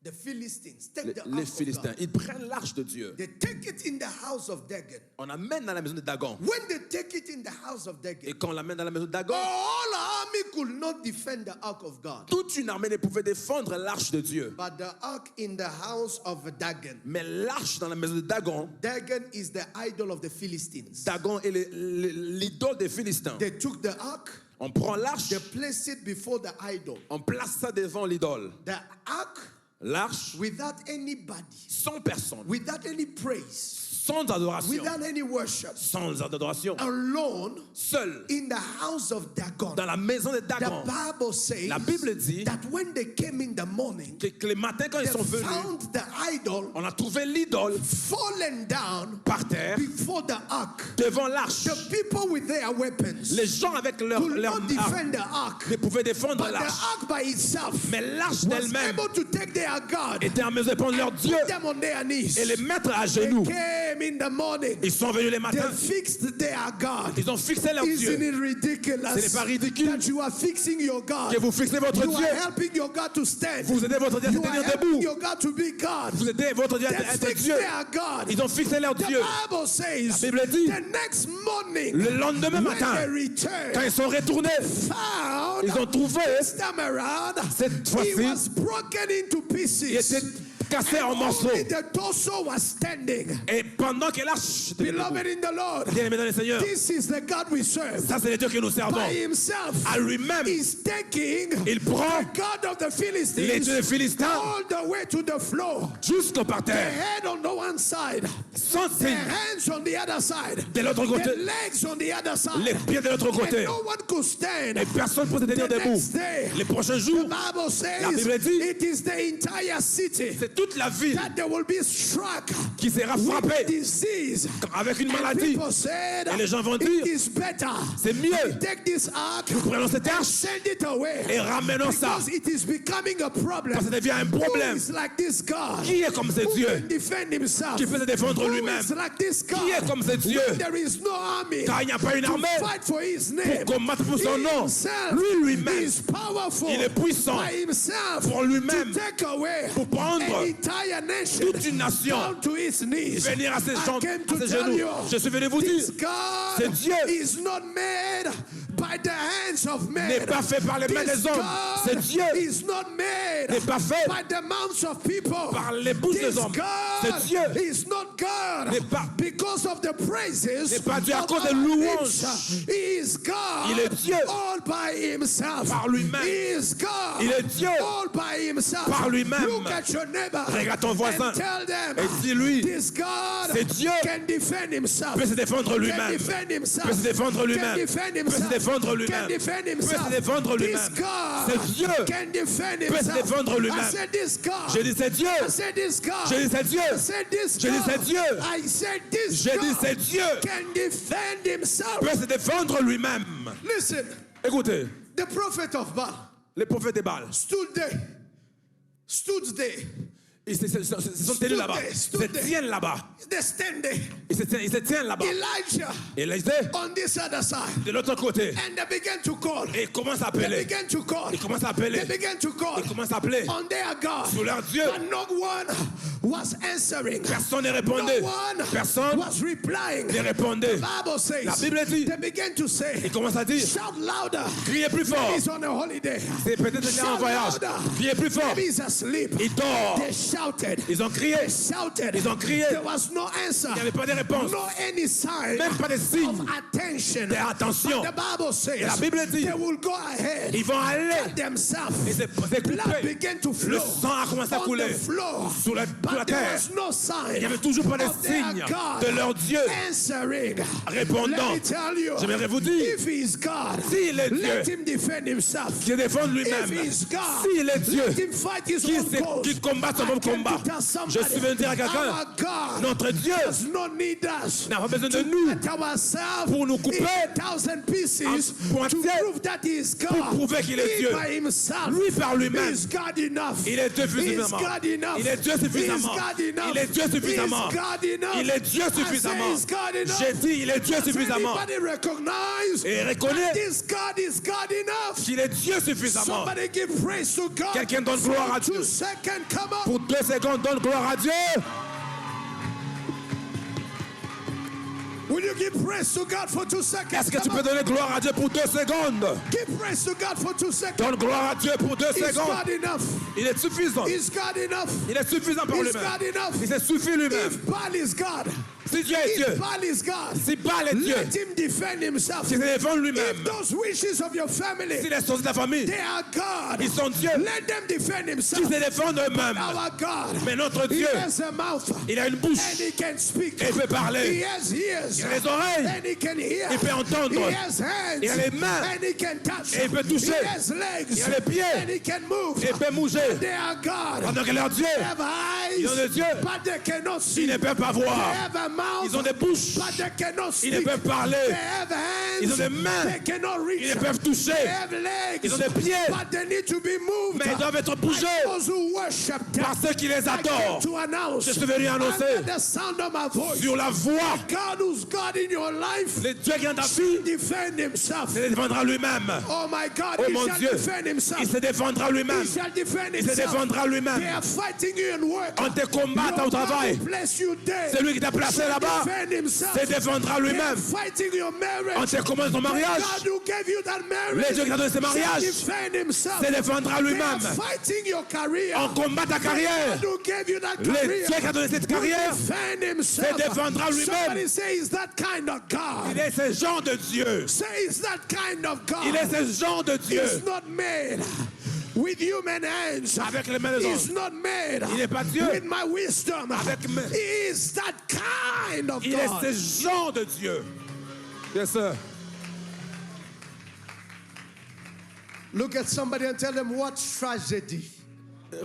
Speaker 1: the Philistines, take
Speaker 2: Les,
Speaker 1: the
Speaker 2: les
Speaker 1: ark of
Speaker 2: Philistins,
Speaker 1: God.
Speaker 2: ils prennent l'arche de Dieu.
Speaker 1: They take it in the house of Dagon.
Speaker 2: On l'amène dans la maison de Dagon.
Speaker 1: When they take it in the house of
Speaker 2: Et
Speaker 1: Dagon,
Speaker 2: quand on l'amène dans la maison de Dagon,
Speaker 1: all army could not defend the ark of God.
Speaker 2: toute une armée ne pouvait défendre l'arche de Dieu.
Speaker 1: But the ark in the house of Dagon.
Speaker 2: Mais l'arche dans la maison de Dagon,
Speaker 1: Dagon is the idol of the Philistines.
Speaker 2: Dagon est l'idole des Philistins.
Speaker 1: They took the ark,
Speaker 2: On prend l'arche,
Speaker 1: they placed it before the idol.
Speaker 2: on place ça devant l'idole.
Speaker 1: The ark,
Speaker 2: L'arche,
Speaker 1: without anybody,
Speaker 2: sans personne,
Speaker 1: without any praise,
Speaker 2: sans adoration,
Speaker 1: without any worship,
Speaker 2: sans adoration,
Speaker 1: alone
Speaker 2: seul,
Speaker 1: in the house of Dagon.
Speaker 2: dans la maison de
Speaker 1: The
Speaker 2: Dagon.
Speaker 1: Bible says
Speaker 2: La Bible dit
Speaker 1: that when they came in the morning,
Speaker 2: que les matins quand
Speaker 1: they
Speaker 2: ils sont venus,
Speaker 1: found the idol
Speaker 2: on a trouvé l'idole
Speaker 1: fallen down
Speaker 2: par terre
Speaker 1: before the ark.
Speaker 2: devant l'arche.
Speaker 1: The people with their weapons
Speaker 2: Les gens avec leur
Speaker 1: could not
Speaker 2: arme
Speaker 1: defend the ark,
Speaker 2: ne pouvaient défendre
Speaker 1: but the
Speaker 2: l'arche.
Speaker 1: ark by itself
Speaker 2: Mais l'arche
Speaker 1: was
Speaker 2: d'elle-même
Speaker 1: able to take their God,
Speaker 2: était en mesure de prendre leur Dieu
Speaker 1: put them on their knees.
Speaker 2: et les mettre à
Speaker 1: They
Speaker 2: genoux.
Speaker 1: came in the morning.
Speaker 2: Ils sont venus les
Speaker 1: They
Speaker 2: matins,
Speaker 1: fixed their God.
Speaker 2: ils ont fixé leur
Speaker 1: Isn't
Speaker 2: Dieu.
Speaker 1: it ridiculous
Speaker 2: Ce n'est pas ridicule
Speaker 1: that you are fixing your God?
Speaker 2: que vous fixez votre
Speaker 1: You
Speaker 2: Dieu.
Speaker 1: are helping your God to stand.
Speaker 2: Vous aidez votre Dieu à se
Speaker 1: You are
Speaker 2: tenir
Speaker 1: helping
Speaker 2: debout.
Speaker 1: your God to be God.
Speaker 2: Vous aidez votre Dieu à
Speaker 1: They
Speaker 2: être
Speaker 1: fixed
Speaker 2: Dieu.
Speaker 1: their God.
Speaker 2: Ils ont fixé leur
Speaker 1: The
Speaker 2: Dieu.
Speaker 1: Bible says
Speaker 2: La Bible dit,
Speaker 1: the next morning,
Speaker 2: le lendemain
Speaker 1: when
Speaker 2: matin,
Speaker 1: they
Speaker 2: quand
Speaker 1: returned,
Speaker 2: ils sont retournés,
Speaker 1: found
Speaker 2: ils ont trouvé,
Speaker 1: this time around,
Speaker 2: cette
Speaker 1: he
Speaker 2: fois-ci,
Speaker 1: was broken into
Speaker 2: il
Speaker 1: pieces.
Speaker 2: était cassé en morceaux.
Speaker 1: Only the torso was standing.
Speaker 2: Et pendant que l'arche était debout,
Speaker 1: Beloved in the Lord,
Speaker 2: bien-aimés dans le Seigneur,
Speaker 1: this is the God we serve.
Speaker 2: ça c'est le Dieu que nous servons.
Speaker 1: By himself,
Speaker 2: À lui-même,
Speaker 1: he's taking
Speaker 2: il prend
Speaker 1: the God of the
Speaker 2: les
Speaker 1: Philistines
Speaker 2: dieux des Philistins
Speaker 1: all the way to the floor.
Speaker 2: jusqu'au par
Speaker 1: The
Speaker 2: terre,
Speaker 1: head on the one side,
Speaker 2: sans
Speaker 1: the
Speaker 2: signe,
Speaker 1: hands on the other side,
Speaker 2: de l'autre
Speaker 1: the
Speaker 2: côté,
Speaker 1: legs on the other
Speaker 2: les
Speaker 1: side.
Speaker 2: pieds de l'autre côté.
Speaker 1: And no one could stand.
Speaker 2: Et personne ne peut se tenir
Speaker 1: The
Speaker 2: debout.
Speaker 1: next day,
Speaker 2: Les prochains
Speaker 1: the
Speaker 2: jours,
Speaker 1: Bible
Speaker 2: La
Speaker 1: says
Speaker 2: Bible dit,
Speaker 1: it is the entire city
Speaker 2: c'est toute la ville
Speaker 1: that they will be struck
Speaker 2: qui sera
Speaker 1: with
Speaker 2: frappée
Speaker 1: disease.
Speaker 2: avec une
Speaker 1: And
Speaker 2: maladie.
Speaker 1: people said,
Speaker 2: Et les gens vont
Speaker 1: it
Speaker 2: dire,
Speaker 1: is better.
Speaker 2: c'est mieux,
Speaker 1: Take this ark
Speaker 2: nous prenons cette
Speaker 1: and
Speaker 2: arche
Speaker 1: send it away.
Speaker 2: et ramenons ça.
Speaker 1: Because it is becoming a problem.
Speaker 2: Parce que ça devient un
Speaker 1: Who
Speaker 2: problème.
Speaker 1: is like this God?
Speaker 2: Qui est comme ce
Speaker 1: Who
Speaker 2: Dieu?
Speaker 1: can defend himself?
Speaker 2: Qui peut se défendre
Speaker 1: Who
Speaker 2: lui-même?
Speaker 1: is like this God?
Speaker 2: Qui est comme ce Dieu?
Speaker 1: When there is no army
Speaker 2: Car il n'y a pas une
Speaker 1: to
Speaker 2: armée
Speaker 1: fight for his name.
Speaker 2: pour combattre pour son
Speaker 1: He
Speaker 2: nom.
Speaker 1: himself
Speaker 2: Lui-même,
Speaker 1: is powerful
Speaker 2: il est puissant
Speaker 1: by himself
Speaker 2: pour lui-même,
Speaker 1: to take away
Speaker 2: pour prendre
Speaker 1: an entire nation
Speaker 2: toute une nation,
Speaker 1: down to its knees.
Speaker 2: venir à ses
Speaker 1: I
Speaker 2: jambes,
Speaker 1: came to
Speaker 2: à ses
Speaker 1: tell
Speaker 2: genoux.
Speaker 1: you,
Speaker 2: Je suis venu vous dire,
Speaker 1: this God
Speaker 2: c'est Dieu.
Speaker 1: is not made by the hands of men.
Speaker 2: N'est pas fait par les mains
Speaker 1: This
Speaker 2: des hommes. C'est
Speaker 1: God
Speaker 2: Dieu.
Speaker 1: is not made
Speaker 2: N'est pas fait
Speaker 1: by the mouths of people.
Speaker 2: par les bouches
Speaker 1: This
Speaker 2: des hommes.
Speaker 1: God
Speaker 2: C'est Dieu.
Speaker 1: is not God
Speaker 2: N'est pas-
Speaker 1: because of the praises.
Speaker 2: N'est pas Dieu à
Speaker 1: of
Speaker 2: cause des
Speaker 1: our
Speaker 2: louanges.
Speaker 1: lips. He is God
Speaker 2: Il est Dieu.
Speaker 1: all by himself.
Speaker 2: Par lui-même.
Speaker 1: He is God
Speaker 2: Il est Dieu.
Speaker 1: all by himself.
Speaker 2: Par lui-même.
Speaker 1: Look at your neighbor
Speaker 2: Regarde ton voisin.
Speaker 1: and tell them,
Speaker 2: Et dis-lui,
Speaker 1: this God
Speaker 2: c'est Dieu.
Speaker 1: can defend himself.
Speaker 2: Peut se défendre
Speaker 1: Can
Speaker 2: lui-même.
Speaker 1: defend himself.
Speaker 2: Peut se défendre lui-même.
Speaker 1: Can defend
Speaker 2: Peut se
Speaker 1: himself.
Speaker 2: défendre lui-même.
Speaker 1: Can defend
Speaker 2: Peut
Speaker 1: himself.
Speaker 2: se défendre
Speaker 1: This
Speaker 2: lui-même.
Speaker 1: God
Speaker 2: C'est Dieu.
Speaker 1: can defend
Speaker 2: Peut se
Speaker 1: himself.
Speaker 2: défendre lui-même.
Speaker 1: I said this God.
Speaker 2: J'ai dit c'est Dieu.
Speaker 1: I said this God.
Speaker 2: J'ai dit c'est Dieu.
Speaker 1: I said this
Speaker 2: J'ai dit
Speaker 1: God.
Speaker 2: c'est Dieu.
Speaker 1: I said this
Speaker 2: J'ai dit
Speaker 1: God
Speaker 2: c'est Dieu.
Speaker 1: can defend himself.
Speaker 2: Peut se défendre lui-même.
Speaker 1: Listen,
Speaker 2: Écoutez,
Speaker 1: the prophet of Baal
Speaker 2: les prophètes des Baal,
Speaker 1: stood there. Stood there.
Speaker 2: ils se sont tenus là-bas. Ils se tiennent là-bas.
Speaker 1: They stand there.
Speaker 2: Ils se tiennent là-bas.
Speaker 1: Elijah
Speaker 2: Élisée,
Speaker 1: on this other side.
Speaker 2: de l'autre côté,
Speaker 1: And they began to call.
Speaker 2: et ils commencent à
Speaker 1: They
Speaker 2: appeler.
Speaker 1: began to call.
Speaker 2: Ils commencent à appeler.
Speaker 1: They began to call
Speaker 2: Ils commencent à appeler
Speaker 1: on their God.
Speaker 2: sur leur Dieu.
Speaker 1: But no one was answering.
Speaker 2: Personne ne répondait.
Speaker 1: No one
Speaker 2: Personne
Speaker 1: was replying.
Speaker 2: ne répondait.
Speaker 1: The Bible says,
Speaker 2: La Bible dit,
Speaker 1: they began to say,
Speaker 2: ils commencent à dire,
Speaker 1: shout louder.
Speaker 2: criez plus fort.
Speaker 1: He's on a holiday.
Speaker 2: C'est peut-être qu'il est en
Speaker 1: Shout
Speaker 2: voyage.
Speaker 1: louder.
Speaker 2: Criez plus fort.
Speaker 1: Maybe he's asleep.
Speaker 2: Il dort.
Speaker 1: They shouted.
Speaker 2: Ils ont crié.
Speaker 1: They shouted.
Speaker 2: Ils ont crié.
Speaker 1: There was no answer.
Speaker 2: Il n'y avait pas de réponse.
Speaker 1: No any sign
Speaker 2: Même pas de signe.
Speaker 1: of attention.
Speaker 2: Attention.
Speaker 1: But the Bible says,
Speaker 2: Et la Bible dit,
Speaker 1: they will go ahead.
Speaker 2: ils vont aller.
Speaker 1: Themselves.
Speaker 2: Et c'est
Speaker 1: Blood
Speaker 2: coupé.
Speaker 1: began to
Speaker 2: Le
Speaker 1: flow
Speaker 2: sang a commencé à
Speaker 1: on
Speaker 2: couler
Speaker 1: the floor.
Speaker 2: sur la
Speaker 1: But there
Speaker 2: terre.
Speaker 1: was no sign
Speaker 2: Il n'y avait toujours pas de
Speaker 1: of their
Speaker 2: signe
Speaker 1: God
Speaker 2: de leur Dieu
Speaker 1: answering.
Speaker 2: répondant.
Speaker 1: Let me tell you,
Speaker 2: J'aimerais vous dire,
Speaker 1: if he's God,
Speaker 2: s'il est
Speaker 1: let
Speaker 2: Dieu,
Speaker 1: him defend himself.
Speaker 2: qu'il défende lui-même.
Speaker 1: If he's God,
Speaker 2: S'il est Dieu,
Speaker 1: let him fight his
Speaker 2: qui,
Speaker 1: own cause.
Speaker 2: qui combat son
Speaker 1: I
Speaker 2: propre
Speaker 1: came
Speaker 2: combat.
Speaker 1: to tell
Speaker 2: Je
Speaker 1: somebody,
Speaker 2: suis venu dire à quelqu'un,
Speaker 1: our God
Speaker 2: notre Dieu
Speaker 1: does not need us
Speaker 2: n'a pas besoin de
Speaker 1: to
Speaker 2: nous
Speaker 1: cut ourselves
Speaker 2: pour nous couper
Speaker 1: in 1,000 pieces
Speaker 2: en pointiers
Speaker 1: to prove that he is God.
Speaker 2: pour prouver qu'il est
Speaker 1: He
Speaker 2: Dieu.
Speaker 1: by himself.
Speaker 2: Lui par lui-même.
Speaker 1: He is God enough.
Speaker 2: Il est Dieu
Speaker 1: He is
Speaker 2: suffisamment.
Speaker 1: God enough.
Speaker 2: Il est Dieu
Speaker 1: He is
Speaker 2: suffisamment.
Speaker 1: God enough.
Speaker 2: Il est Dieu suffisamment.
Speaker 1: He is God enough.
Speaker 2: Il est Dieu
Speaker 1: I say
Speaker 2: suffisamment.
Speaker 1: he is God enough.
Speaker 2: J'ai dit, il est Dieu
Speaker 1: Does
Speaker 2: suffisamment.
Speaker 1: anybody recognize
Speaker 2: Et reconnaît
Speaker 1: that this God is God enough?
Speaker 2: qu'il est Dieu suffisamment.
Speaker 1: Somebody give praise to God.
Speaker 2: Quelqu'un donne gloire à
Speaker 1: For
Speaker 2: Dieu.
Speaker 1: 2 seconds, come on.
Speaker 2: Pour 2 secondes, donne gloire à Dieu.
Speaker 1: Will you give praise to God for 2 seconds?
Speaker 2: Est-ce que tu
Speaker 1: Come
Speaker 2: peux
Speaker 1: on.
Speaker 2: donner gloire à Dieu pour 2 secondes?
Speaker 1: Give praise to God for 2 seconds.
Speaker 2: Donne gloire à Dieu pour 2
Speaker 1: Is
Speaker 2: secondes.
Speaker 1: God enough?
Speaker 2: Il est suffisant.
Speaker 1: Is God enough?
Speaker 2: Il est suffisant pour
Speaker 1: Is
Speaker 2: lui-même.
Speaker 1: God enough?
Speaker 2: Il se suffit lui-même.
Speaker 1: If Baal is God,
Speaker 2: Si Dieu est Dieu,
Speaker 1: if Baal is God,
Speaker 2: si Baal est Dieu,
Speaker 1: let him defend himself.
Speaker 2: qu'il se défende lui-même.
Speaker 1: If those wishes of your
Speaker 2: Si
Speaker 1: family,
Speaker 2: les choses de la famille,
Speaker 1: they are God,
Speaker 2: ils sont Dieu,
Speaker 1: let them defend
Speaker 2: qu'ils
Speaker 1: himself.
Speaker 2: se défendent eux-mêmes.
Speaker 1: Our God,
Speaker 2: Mais notre
Speaker 1: he
Speaker 2: Dieu,
Speaker 1: has a mouth
Speaker 2: il a une bouche,
Speaker 1: and he can speak.
Speaker 2: et il peut
Speaker 1: He
Speaker 2: parler.
Speaker 1: has ears
Speaker 2: Il a les oreilles,
Speaker 1: and he can hear.
Speaker 2: il peut entendre.
Speaker 1: He has hands
Speaker 2: Il a les mains,
Speaker 1: and he can touch.
Speaker 2: et il peut toucher.
Speaker 1: He has legs
Speaker 2: Il a les pieds,
Speaker 1: and he can move.
Speaker 2: et il peut bouger.
Speaker 1: They are God.
Speaker 2: Pendant que leur Dieu,
Speaker 1: They have
Speaker 2: ils ont des
Speaker 1: eyes,
Speaker 2: yeux,
Speaker 1: but they cannot see.
Speaker 2: ils ne peuvent pas
Speaker 1: They
Speaker 2: voir.
Speaker 1: have a mouth,
Speaker 2: Ils ont des bouches,
Speaker 1: but they cannot
Speaker 2: ils ne
Speaker 1: speak.
Speaker 2: peuvent
Speaker 1: They
Speaker 2: parler.
Speaker 1: have hands,
Speaker 2: Ils ont des mains,
Speaker 1: they cannot reach.
Speaker 2: ils ne peuvent toucher.
Speaker 1: They have legs,
Speaker 2: Ils ont des pieds,
Speaker 1: but they need to be moved.
Speaker 2: mais ils doivent être bougés
Speaker 1: By those who worship
Speaker 2: par ceux qui les
Speaker 1: I came
Speaker 2: adorent.
Speaker 1: to announce,
Speaker 2: Je suis venu annoncer
Speaker 1: under the sound of my voice,
Speaker 2: sur la voix,
Speaker 1: God who's God in your life,
Speaker 2: le Dieu qui est dans ta vie,
Speaker 1: defend himself.
Speaker 2: il se défendra lui-même.
Speaker 1: Oh my God,
Speaker 2: Oh
Speaker 1: he
Speaker 2: mon
Speaker 1: shall
Speaker 2: Dieu,
Speaker 1: defend himself.
Speaker 2: il se défendra
Speaker 1: He
Speaker 2: lui-même.
Speaker 1: shall defend
Speaker 2: Il se
Speaker 1: himself.
Speaker 2: défendra
Speaker 1: They
Speaker 2: lui-même.
Speaker 1: are fighting you in work.
Speaker 2: On te combat
Speaker 1: Your
Speaker 2: au
Speaker 1: God
Speaker 2: travail.
Speaker 1: who bless you there
Speaker 2: C'est lui qui t'a placé
Speaker 1: shall
Speaker 2: là-bas.
Speaker 1: defend himself.
Speaker 2: Se défendra
Speaker 1: They are
Speaker 2: lui-même.
Speaker 1: fighting your
Speaker 2: On
Speaker 1: marriage.
Speaker 2: te commande ton
Speaker 1: The
Speaker 2: mariage.
Speaker 1: God who gave you that
Speaker 2: Le
Speaker 1: marriage
Speaker 2: Dieu qui t'a donné ce
Speaker 1: shall
Speaker 2: mariage
Speaker 1: defend himself.
Speaker 2: se défendra
Speaker 1: They are
Speaker 2: lui-même.
Speaker 1: fighting your career.
Speaker 2: On combat ta
Speaker 1: The
Speaker 2: carrière.
Speaker 1: God who gave you that
Speaker 2: Le
Speaker 1: career
Speaker 2: Dieu qui a donné cette
Speaker 1: will
Speaker 2: carrière
Speaker 1: defend himself.
Speaker 2: se défendra lui-même.
Speaker 1: Somebody say, is that kind of God?
Speaker 2: Il est ce genre de Dieu.
Speaker 1: Say, is that kind of God?
Speaker 2: Il est ce genre de Dieu.
Speaker 1: He's not made with human hands.
Speaker 2: Avec les mains des
Speaker 1: He's
Speaker 2: hommes.
Speaker 1: not made
Speaker 2: Il n'est pas Dieu.
Speaker 1: with my wisdom.
Speaker 2: Avec mes-
Speaker 1: He is that kind of
Speaker 2: Il est
Speaker 1: God.
Speaker 2: ce genre de Dieu. Yes, sir.
Speaker 1: Look at somebody and tell them what tragedy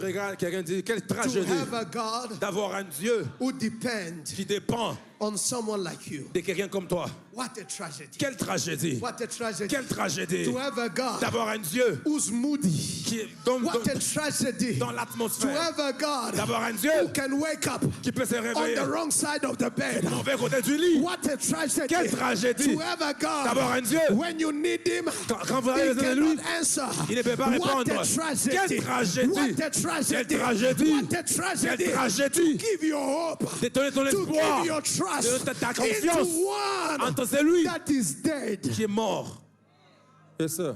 Speaker 2: Regarde, quelqu'un dit, quelle
Speaker 1: to
Speaker 2: tragédie
Speaker 1: have a God
Speaker 2: d'avoir un Dieu
Speaker 1: who depends
Speaker 2: qui dépend
Speaker 1: on someone like you.
Speaker 2: de quelqu'un comme toi.
Speaker 1: What a tragedy.
Speaker 2: Quelle tragédie.
Speaker 1: What a tragedy.
Speaker 2: Quelle tragédie
Speaker 1: To have a God
Speaker 2: d'avoir un Dieu
Speaker 1: who's moody.
Speaker 2: qui est dans,
Speaker 1: What a tragedy.
Speaker 2: dans
Speaker 1: To
Speaker 2: l'atmosphère.
Speaker 1: have a God
Speaker 2: D'avoir un Dieu
Speaker 1: who can wake up
Speaker 2: qui peut se
Speaker 1: on
Speaker 2: réveiller
Speaker 1: the wrong side of the bed.
Speaker 2: au mauvais côté du lit.
Speaker 1: What a tragedy.
Speaker 2: Quelle tragédie
Speaker 1: To have a God
Speaker 2: d'avoir un Dieu
Speaker 1: when you need him,
Speaker 2: quand vous avez
Speaker 1: he
Speaker 2: besoin de lui,
Speaker 1: cannot answer.
Speaker 2: il ne peut pas
Speaker 1: What
Speaker 2: répondre.
Speaker 1: a tragedy.
Speaker 2: Quelle tragédie.
Speaker 1: What a tragedy.
Speaker 2: Quelle tragédie.
Speaker 1: What a tragedy.
Speaker 2: Quelle tragédie.
Speaker 1: Give your hope.
Speaker 2: De donner ton
Speaker 1: To
Speaker 2: espoir
Speaker 1: give your trust
Speaker 2: de ta
Speaker 1: into
Speaker 2: confiance
Speaker 1: one
Speaker 2: entre celui
Speaker 1: that is dead.
Speaker 2: qui est mort. Yes, sir.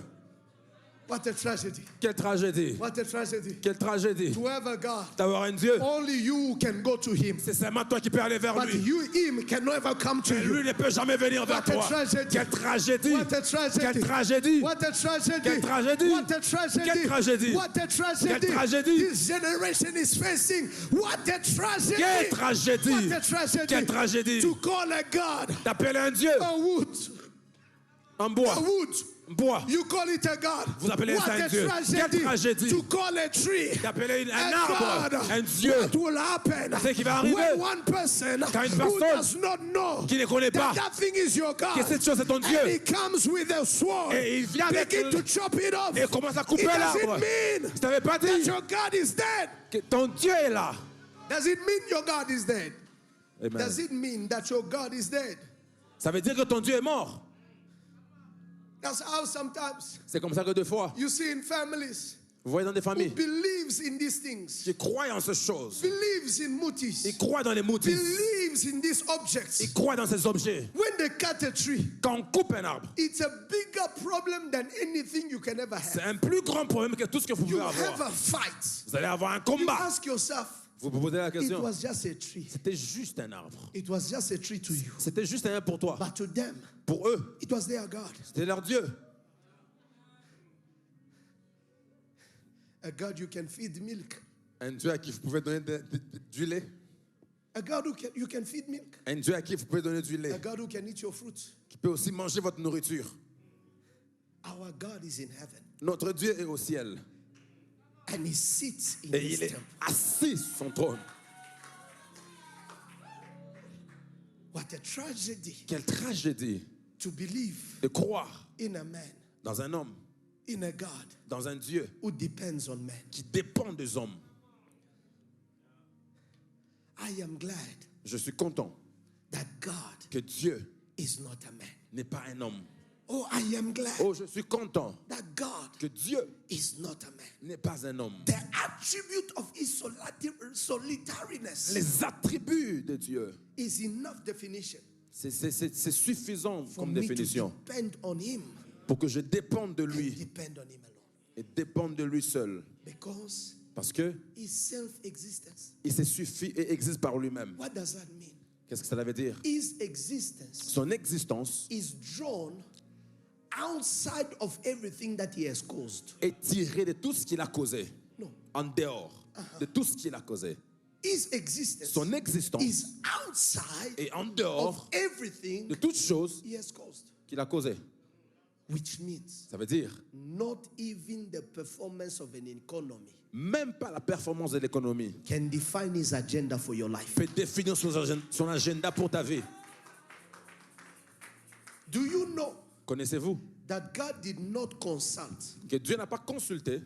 Speaker 1: What a tragedy.
Speaker 2: Quelle tragédie.
Speaker 1: What a tragedy.
Speaker 2: Quelle tragédie.
Speaker 1: To have a God,
Speaker 2: D'avoir un Dieu.
Speaker 1: only you can go to him.
Speaker 2: C'est seulement toi qui peux aller vers
Speaker 1: But
Speaker 2: lui.
Speaker 1: him can never come to
Speaker 2: Mais
Speaker 1: you.
Speaker 2: lui ne peut jamais venir vers
Speaker 1: What a
Speaker 2: toi.
Speaker 1: tragedy.
Speaker 2: Quelle tragédie.
Speaker 1: What a tragedy.
Speaker 2: Quelle tragédie.
Speaker 1: What a tragedy.
Speaker 2: Quelle tragédie.
Speaker 1: What a tragedy.
Speaker 2: Quelle tragédie.
Speaker 1: What a tragedy.
Speaker 2: Quelle tragédie.
Speaker 1: This generation is facing. What a tragedy.
Speaker 2: Quelle tragédie.
Speaker 1: What a tragedy.
Speaker 2: Quelle tragédie.
Speaker 1: To call a God
Speaker 2: D'appeler un Dieu
Speaker 1: a wood.
Speaker 2: en bois.
Speaker 1: A wood.
Speaker 2: Bois.
Speaker 1: You call it a God.
Speaker 2: Vous appelez
Speaker 1: What
Speaker 2: ça un
Speaker 1: a
Speaker 2: Dieu. Quelle tragédie.
Speaker 1: To call a tree.
Speaker 2: D'appeler un
Speaker 1: A
Speaker 2: arbre
Speaker 1: God.
Speaker 2: un Dieu.
Speaker 1: What will happen
Speaker 2: C'est qui va arriver.
Speaker 1: when one person
Speaker 2: Quand une
Speaker 1: who
Speaker 2: personne
Speaker 1: does not know
Speaker 2: qui ne connaît pas
Speaker 1: that thing is your God,
Speaker 2: que cette chose est ton Dieu.
Speaker 1: and he comes with a sword,
Speaker 2: Et il vient avec
Speaker 1: begin to chop it off.
Speaker 2: et commence à couper
Speaker 1: It
Speaker 2: l'arbre.
Speaker 1: doesn't mean
Speaker 2: Je t'avais pas
Speaker 1: that
Speaker 2: dit
Speaker 1: your God is dead.
Speaker 2: que ton Dieu est là.
Speaker 1: Does it mean your God is dead?
Speaker 2: Amen.
Speaker 1: Does it mean that your God is dead?
Speaker 2: Ça veut dire que ton Dieu est mort.
Speaker 1: That's how sometimes
Speaker 2: C'est comme ça que deux fois,
Speaker 1: you see in families
Speaker 2: vous voyez dans des
Speaker 1: who
Speaker 2: familles
Speaker 1: believes in these things,
Speaker 2: qui croient en ces choses.
Speaker 1: believes in mutis,
Speaker 2: Ils croient dans les motifs.
Speaker 1: believes in these objects.
Speaker 2: Ils croient dans ces objets.
Speaker 1: When they cut a tree,
Speaker 2: Quand on coupe un arbre,
Speaker 1: it's a bigger problem than anything you can ever
Speaker 2: c'est
Speaker 1: have.
Speaker 2: un plus grand problème que tout ce que vous
Speaker 1: You
Speaker 2: pouvez
Speaker 1: have
Speaker 2: avoir.
Speaker 1: a fight.
Speaker 2: Vous allez avoir un
Speaker 1: You
Speaker 2: combat.
Speaker 1: ask yourself,
Speaker 2: Vous vous posez la
Speaker 1: it
Speaker 2: question.
Speaker 1: was just a tree.
Speaker 2: C'était juste un arbre.
Speaker 1: It was just a tree to you.
Speaker 2: C'était juste un pour toi.
Speaker 1: But to them,
Speaker 2: Pour eux,
Speaker 1: it was their God.
Speaker 2: c'était leur Dieu.
Speaker 1: A God you can feed milk.
Speaker 2: Un Dieu à qui vous pouvez donner du lait.
Speaker 1: A God who you can feed milk.
Speaker 2: Un Dieu à qui vous pouvez donner du
Speaker 1: A
Speaker 2: lait.
Speaker 1: God who can eat your fruit.
Speaker 2: Qui peut aussi manger votre nourriture.
Speaker 1: Our God is in heaven.
Speaker 2: Notre Dieu est au ciel.
Speaker 1: And he sits in
Speaker 2: Et
Speaker 1: his
Speaker 2: il est
Speaker 1: temple.
Speaker 2: assis sur son trône.
Speaker 1: What a tragedy
Speaker 2: Quelle tragédie
Speaker 1: to believe
Speaker 2: de croire
Speaker 1: in a man,
Speaker 2: dans un homme,
Speaker 1: in a God
Speaker 2: dans un Dieu
Speaker 1: who depends on man.
Speaker 2: qui dépend des hommes.
Speaker 1: I am glad
Speaker 2: Je suis content
Speaker 1: that God
Speaker 2: que Dieu
Speaker 1: is not a man.
Speaker 2: n'est pas un homme.
Speaker 1: Oh, I am glad
Speaker 2: Oh, je suis content
Speaker 1: that God
Speaker 2: que Dieu
Speaker 1: is not a man.
Speaker 2: n'est pas un homme.
Speaker 1: The attribute of his solitariness
Speaker 2: Les attributs de Dieu,
Speaker 1: is enough definition
Speaker 2: c'est suffisant
Speaker 1: for
Speaker 2: comme
Speaker 1: me
Speaker 2: définition
Speaker 1: to depend on him
Speaker 2: pour que je dépende de
Speaker 1: and
Speaker 2: lui
Speaker 1: depend on him alone.
Speaker 2: et dépende de lui seul.
Speaker 1: Because
Speaker 2: Parce que
Speaker 1: his self-existence.
Speaker 2: il se suffit et existe par lui-même.
Speaker 1: What does that mean?
Speaker 2: Qu'est-ce que ça veut dire?
Speaker 1: His existence
Speaker 2: Son existence
Speaker 1: is drawn outside of everything that he has caused.
Speaker 2: est tirée de tout ce qu'il a causé,
Speaker 1: No.
Speaker 2: en dehors de tout ce qu'il a causé.
Speaker 1: His existence
Speaker 2: Son existence
Speaker 1: is outside
Speaker 2: est en
Speaker 1: of
Speaker 2: dehors
Speaker 1: everything
Speaker 2: de toutes choses
Speaker 1: he has caused.
Speaker 2: qu'il a causées.
Speaker 1: Which means
Speaker 2: Ça veut dire
Speaker 1: not even the performance of an economy
Speaker 2: même pas la performance de l'économie
Speaker 1: can define his agenda for your life.
Speaker 2: peut définir son agenda pour ta vie.
Speaker 1: Do you know
Speaker 2: Connaissez-vous
Speaker 1: that God did not consult
Speaker 2: que Dieu n'a pas consulté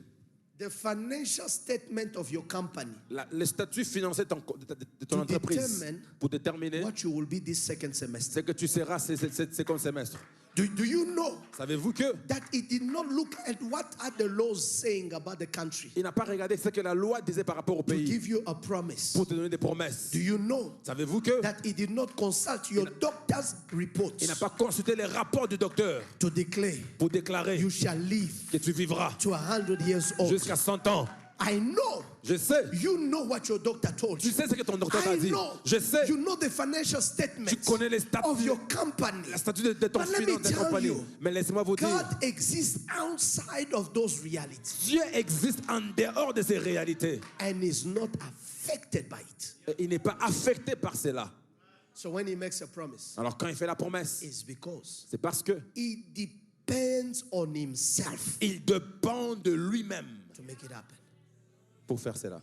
Speaker 1: the financial statement of your company
Speaker 2: le statut financier de ton
Speaker 1: to
Speaker 2: entreprise
Speaker 1: determine
Speaker 2: pour déterminer
Speaker 1: what you will be this second semester?
Speaker 2: ce que tu seras ce second semestre?
Speaker 1: Do you know
Speaker 2: Savez-vous que
Speaker 1: that he did not look at what are the laws saying about the country
Speaker 2: il n'a pas regardé ce que la loi disait par rapport au
Speaker 1: to
Speaker 2: pays
Speaker 1: give you a promise?
Speaker 2: pour te donner des promesses?
Speaker 1: Do you know
Speaker 2: Savez-vous que
Speaker 1: that he did not consult your doctor's reports
Speaker 2: il n'a pas consulté les rapports du docteur
Speaker 1: to declare
Speaker 2: pour déclarer
Speaker 1: you shall live
Speaker 2: que tu vivras
Speaker 1: to 100 years old?
Speaker 2: jusqu'à 100 ans?
Speaker 1: I know.
Speaker 2: Je sais.
Speaker 1: You know what your doctor told
Speaker 2: Tu
Speaker 1: you.
Speaker 2: sais ce que ton docteur t'a
Speaker 1: I
Speaker 2: dit.
Speaker 1: know.
Speaker 2: Je sais.
Speaker 1: You know the financial statements
Speaker 2: Tu connais les
Speaker 1: of your
Speaker 2: statuts,
Speaker 1: company.
Speaker 2: la statut de ton
Speaker 1: But let me
Speaker 2: finance de
Speaker 1: tell
Speaker 2: compagnie.
Speaker 1: you,
Speaker 2: Mais laissez-moi vous dire,
Speaker 1: God exists outside of those realities
Speaker 2: Dieu existe en dehors de ces réalités.
Speaker 1: and is not affected by it.
Speaker 2: Et il n'est pas affecté par cela.
Speaker 1: So when he makes a promise,
Speaker 2: Alors quand il fait la promesse,
Speaker 1: it's because
Speaker 2: c'est parce que
Speaker 1: he depends on himself
Speaker 2: il dépend de lui-même
Speaker 1: to make it happen.
Speaker 2: pour faire cela.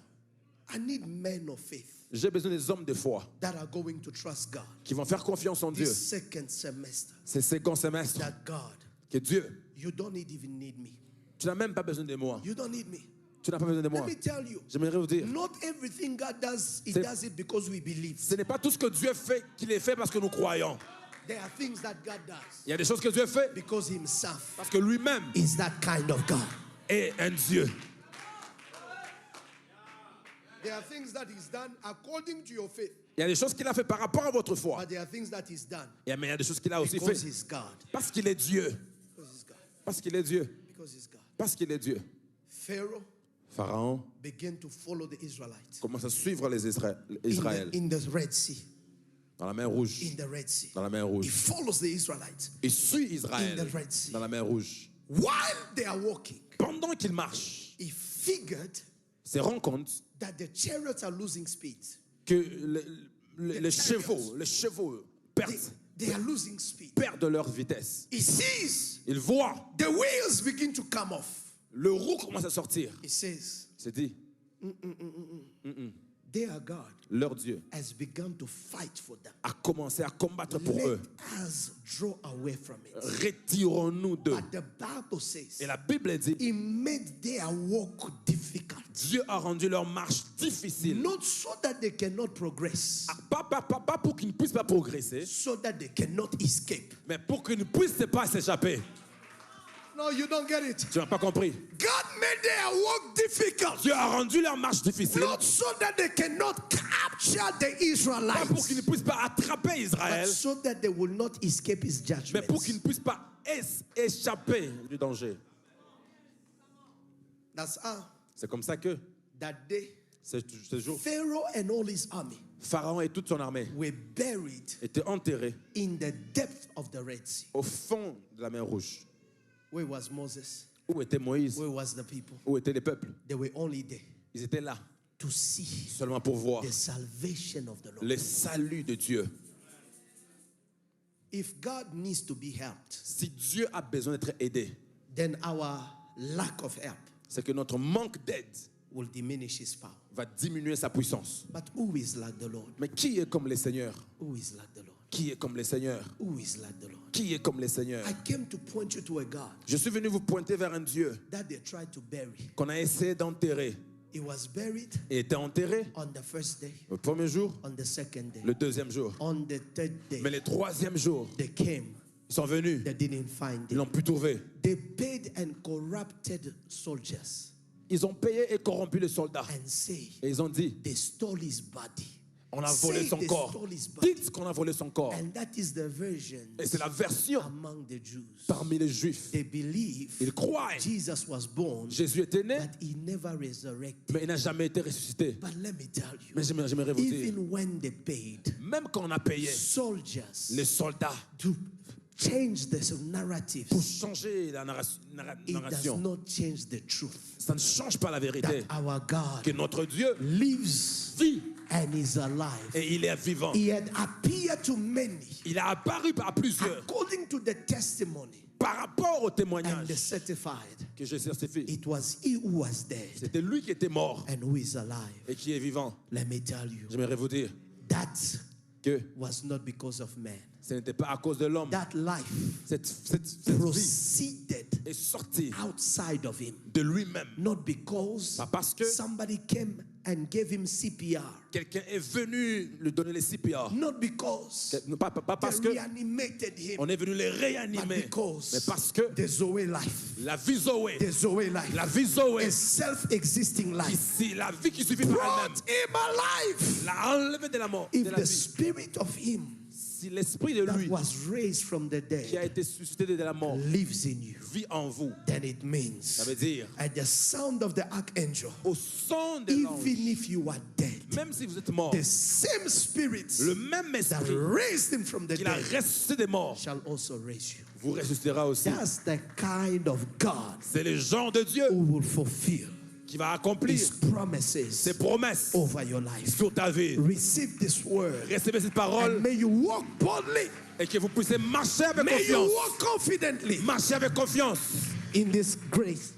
Speaker 1: I need men of faith
Speaker 2: J'ai besoin des hommes de foi
Speaker 1: that are going to trust God
Speaker 2: qui vont faire confiance en Dieu.
Speaker 1: this second semester.
Speaker 2: C'est second semestre
Speaker 1: That God,
Speaker 2: que Dieu,
Speaker 1: you don't even need me.
Speaker 2: tu n'as même pas besoin de moi.
Speaker 1: You don't need me.
Speaker 2: Tu n'as pas besoin de
Speaker 1: Let
Speaker 2: moi.
Speaker 1: me tell you,
Speaker 2: J'aimerais vous dire,
Speaker 1: not everything God does, He
Speaker 2: C'est-
Speaker 1: does it because we believe.
Speaker 2: ce n'est pas tout ce que Dieu fait qu'il est fait parce que nous croyons.
Speaker 1: There are things that God does
Speaker 2: Il y a des choses que Dieu fait
Speaker 1: because Himself
Speaker 2: parce que lui-même
Speaker 1: is that kind of God.
Speaker 2: est un Dieu.
Speaker 1: There are things that He's done according to your faith,
Speaker 2: Il y a des choses qu'il a fait par rapport à votre foi.
Speaker 1: but there are things that He's done
Speaker 2: Mais il y a des choses qu'il a aussi
Speaker 1: because
Speaker 2: fait
Speaker 1: He's God.
Speaker 2: parce qu'il est Dieu.
Speaker 1: Because He's God.
Speaker 2: Parce qu'il est Dieu.
Speaker 1: Because He's God.
Speaker 2: Parce qu'il est Dieu.
Speaker 1: Pharaoh
Speaker 2: Pharaon
Speaker 1: began to follow the Israelites
Speaker 2: commence à suivre les Israël
Speaker 1: in the Red Sea.
Speaker 2: dans la mer Rouge.
Speaker 1: In the Red Sea.
Speaker 2: Dans la mer
Speaker 1: He
Speaker 2: Rouge.
Speaker 1: follows the Israelites.
Speaker 2: Il suit Israël
Speaker 1: In the Red Sea.
Speaker 2: dans la mer Rouge.
Speaker 1: While they are walking,
Speaker 2: Pendant qu'il marche,
Speaker 1: he figured
Speaker 2: il se rend compte
Speaker 1: that the chariots are losing speed.
Speaker 2: que les chevaux
Speaker 1: They are losing speed.
Speaker 2: perdent leur vitesse.
Speaker 1: He sees
Speaker 2: Il voit
Speaker 1: the wheels begin to come off.
Speaker 2: le roue commence à sortir.
Speaker 1: He says,
Speaker 2: C'est dit,
Speaker 1: their God
Speaker 2: leur Dieu
Speaker 1: has begun to fight for them.
Speaker 2: a commencé à combattre pour
Speaker 1: Let
Speaker 2: eux.
Speaker 1: us draw away from it.
Speaker 2: Retirons-nous d'eux.
Speaker 1: But the Bible says
Speaker 2: Et la Bible dit,
Speaker 1: he made their walk difficult.
Speaker 2: Dieu a rendu leur marche difficile.
Speaker 1: Not so that they cannot progress,
Speaker 2: Pas pour qu'ils ne puissent pas progresser,
Speaker 1: so that they cannot escape.
Speaker 2: mais pour qu'ils ne puissent pas s'échapper.
Speaker 1: No, you don't get it.
Speaker 2: Tu n'as pas compris.
Speaker 1: God made their walk difficult.
Speaker 2: Dieu a rendu leur marche difficile.
Speaker 1: Not so that they cannot capture the
Speaker 2: Pas pour qu'ils
Speaker 1: Israelites,
Speaker 2: ne puissent pas attraper
Speaker 1: but
Speaker 2: Israël,
Speaker 1: so that they will not escape his
Speaker 2: mais pour qu'ils
Speaker 1: judgment.
Speaker 2: ne puissent pas échapper du danger.
Speaker 1: That's how
Speaker 2: C'est comme ça que
Speaker 1: that day
Speaker 2: ce jour,
Speaker 1: Pharaoh and all his army
Speaker 2: Pharaon et toute son armée
Speaker 1: were buried
Speaker 2: étaient enterrés
Speaker 1: in the depth of the Red Sea.
Speaker 2: au fond de la mer Rouge.
Speaker 1: Where was Moses?
Speaker 2: Où était Moïse?
Speaker 1: Where was the people?
Speaker 2: Où étaient les peuples?
Speaker 1: They were only there
Speaker 2: Ils étaient là
Speaker 1: to see
Speaker 2: seulement pour voir
Speaker 1: the salvation of the Lord.
Speaker 2: le salut de Dieu.
Speaker 1: If God needs to be helped,
Speaker 2: Si Dieu a besoin d'être aidé,
Speaker 1: then our lack of help
Speaker 2: c'est que notre manque d'aide
Speaker 1: will diminish his power.
Speaker 2: va diminuer sa puissance.
Speaker 1: But who is like the Lord?
Speaker 2: Mais qui est comme les seigneurs?
Speaker 1: Who is like the Lord?
Speaker 2: Qui est comme les seigneurs?
Speaker 1: Who is like the Lord?
Speaker 2: Qui est comme les seigneurs?
Speaker 1: I came to point you to a God
Speaker 2: Je suis venu vous pointer vers un Dieu
Speaker 1: that they tried to bury.
Speaker 2: qu'on a essayé d'enterrer.
Speaker 1: He was buried
Speaker 2: Il était enterré
Speaker 1: on the first day,
Speaker 2: le premier jour,
Speaker 1: on the second day,
Speaker 2: le deuxième jour.
Speaker 1: on the third
Speaker 2: Mais
Speaker 1: day.
Speaker 2: le troisième jour,
Speaker 1: They came,
Speaker 2: ils sont venus.
Speaker 1: they didn't find
Speaker 2: Ils
Speaker 1: him.
Speaker 2: l'ont pu trouver.
Speaker 1: They paid and corrupted soldiers
Speaker 2: Ils ont payé et corrompu les soldats.
Speaker 1: and say
Speaker 2: Et ils ont dit,
Speaker 1: they stole his body.
Speaker 2: on a
Speaker 1: Say
Speaker 2: volé son
Speaker 1: they
Speaker 2: corps.
Speaker 1: stole his body.
Speaker 2: Dites qu'on a volé son corps.
Speaker 1: And that is the version
Speaker 2: Et c'est la version
Speaker 1: among the Jews.
Speaker 2: parmi les Juifs.
Speaker 1: They believe
Speaker 2: Ils croient.
Speaker 1: Jesus was born,
Speaker 2: Jésus était né,
Speaker 1: but he never resurrected.
Speaker 2: mais il n'a jamais été ressuscité.
Speaker 1: But let me tell you,
Speaker 2: Mais j'aimerais vous dire,
Speaker 1: even when they paid,
Speaker 2: même quand on a payé,
Speaker 1: soldiers
Speaker 2: les soldats,
Speaker 1: to change the narrative,
Speaker 2: pour changer la
Speaker 1: it does
Speaker 2: narration,
Speaker 1: not change the truth
Speaker 2: ça ne change pas la vérité.
Speaker 1: that our God
Speaker 2: Que notre Dieu
Speaker 1: lives
Speaker 2: vit
Speaker 1: and is alive.
Speaker 2: et il est vivant.
Speaker 1: He had appeared to many
Speaker 2: Il a apparu à plusieurs
Speaker 1: according to the testimony
Speaker 2: par rapport au
Speaker 1: and
Speaker 2: témoignage
Speaker 1: the certified.
Speaker 2: que je certifie.
Speaker 1: It was he who was dead
Speaker 2: C'était lui qui était mort
Speaker 1: and who is alive.
Speaker 2: et qui est vivant.
Speaker 1: Let me tell you,
Speaker 2: J'aimerais vous dire
Speaker 1: that
Speaker 2: que
Speaker 1: was not because of man.
Speaker 2: ce n'était pas à cause de l'homme.
Speaker 1: That life
Speaker 2: Cette vie
Speaker 1: proceeded
Speaker 2: est sortie
Speaker 1: outside of him,
Speaker 2: de lui-même.
Speaker 1: not because
Speaker 2: Pas parce que
Speaker 1: somebody came and gave him CPR,
Speaker 2: quelqu'un est venu lui donner les CPR.
Speaker 1: not because
Speaker 2: Pas parce
Speaker 1: they
Speaker 2: que
Speaker 1: reanimated him,
Speaker 2: on est venu les
Speaker 1: but
Speaker 2: réanimer, mais
Speaker 1: because
Speaker 2: parce que
Speaker 1: the Zoe life,
Speaker 2: la vie Zoé,
Speaker 1: the Zoe life,
Speaker 2: la vie Zoé,
Speaker 1: a self-existing life,
Speaker 2: ici, la vie qui suffit par elle-même,
Speaker 1: brought him alive.
Speaker 2: l'a enlevé de la mort,
Speaker 1: If
Speaker 2: de la
Speaker 1: the
Speaker 2: vie.
Speaker 1: spirit of him
Speaker 2: Si l'esprit de
Speaker 1: that
Speaker 2: lui
Speaker 1: was raised from the
Speaker 2: qui a
Speaker 1: dead
Speaker 2: été suscité de la mort
Speaker 1: lives in you,
Speaker 2: vit en vous,
Speaker 1: then it means
Speaker 2: ça veut dire
Speaker 1: at the sound of the archangel,
Speaker 2: au son de l'ange,
Speaker 1: even if you are dead,
Speaker 2: même si vous êtes mort,
Speaker 1: the same spirit
Speaker 2: le même
Speaker 1: that
Speaker 2: esprit
Speaker 1: raised him from the
Speaker 2: qui l'a
Speaker 1: dead
Speaker 2: ressuscité des morts
Speaker 1: shall also raise you.
Speaker 2: vous ressuscitera aussi.
Speaker 1: That's the kind of God
Speaker 2: C'est le genre de Dieu
Speaker 1: who will fulfill
Speaker 2: qui va accomplir
Speaker 1: his promises
Speaker 2: ses promesses
Speaker 1: over your life.
Speaker 2: sur ta vie.
Speaker 1: Receive this word
Speaker 2: Recevez cette
Speaker 1: and
Speaker 2: parole
Speaker 1: may you walk boldly,
Speaker 2: et que vous puissiez marcher avec
Speaker 1: may you
Speaker 2: confiance.
Speaker 1: walk confidently
Speaker 2: Marcher avec confiance
Speaker 1: in this grace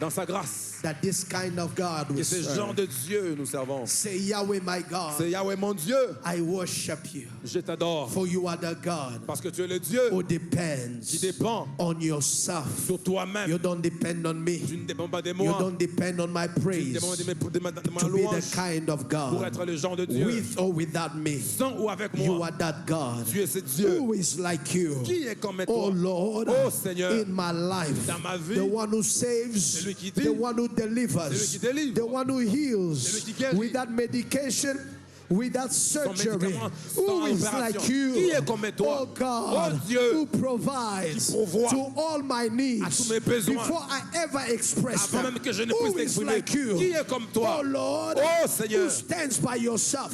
Speaker 2: dans sa grâce.
Speaker 1: that this kind of God
Speaker 2: Que
Speaker 1: will
Speaker 2: ce genre
Speaker 1: serve.
Speaker 2: de Dieu nous servons.
Speaker 1: Say, Yahweh, my God,
Speaker 2: C'est Yahweh mon Dieu.
Speaker 1: I worship you,
Speaker 2: Je t'adore
Speaker 1: for you are the God
Speaker 2: parce que tu es le Dieu
Speaker 1: who
Speaker 2: qui
Speaker 1: depends
Speaker 2: dépend
Speaker 1: on yourself.
Speaker 2: sur toi-même.
Speaker 1: You don't depend on me.
Speaker 2: Tu ne dépends pas de
Speaker 1: You
Speaker 2: moi.
Speaker 1: don't depend on my
Speaker 2: Tu ne
Speaker 1: praise
Speaker 2: dépends de ma
Speaker 1: to be
Speaker 2: louange
Speaker 1: the kind of
Speaker 2: pour
Speaker 1: God,
Speaker 2: être le genre de Dieu.
Speaker 1: with or without me.
Speaker 2: Sans ou avec
Speaker 1: You
Speaker 2: moi.
Speaker 1: are that God.
Speaker 2: Tu es ce Dieu.
Speaker 1: Who is like you?
Speaker 2: Qui est comme
Speaker 1: Oh
Speaker 2: toi?
Speaker 1: Lord,
Speaker 2: Oh Seigneur,
Speaker 1: in my life,
Speaker 2: dans ma vie,
Speaker 1: the one who saves,
Speaker 2: celui qui dit,
Speaker 1: the one who delivers,
Speaker 2: celui qui délivre,
Speaker 1: the one who heals
Speaker 2: celui qui guérit,
Speaker 1: without medication, without surgery.
Speaker 2: médicament,
Speaker 1: Who
Speaker 2: sans
Speaker 1: is
Speaker 2: opération.
Speaker 1: like you?
Speaker 2: Qui est comme toi?
Speaker 1: Oh God,
Speaker 2: Oh Dieu,
Speaker 1: who provides
Speaker 2: qui pourvoit
Speaker 1: to all my needs
Speaker 2: à tous mes besoins.
Speaker 1: before I ever express
Speaker 2: Avant
Speaker 1: them.
Speaker 2: même que je ne
Speaker 1: Who
Speaker 2: puisse
Speaker 1: is
Speaker 2: l'exprimer.
Speaker 1: like you?
Speaker 2: Qui est comme toi?
Speaker 1: Oh Lord,
Speaker 2: Oh
Speaker 1: who
Speaker 2: Seigneur,
Speaker 1: stands by yourself?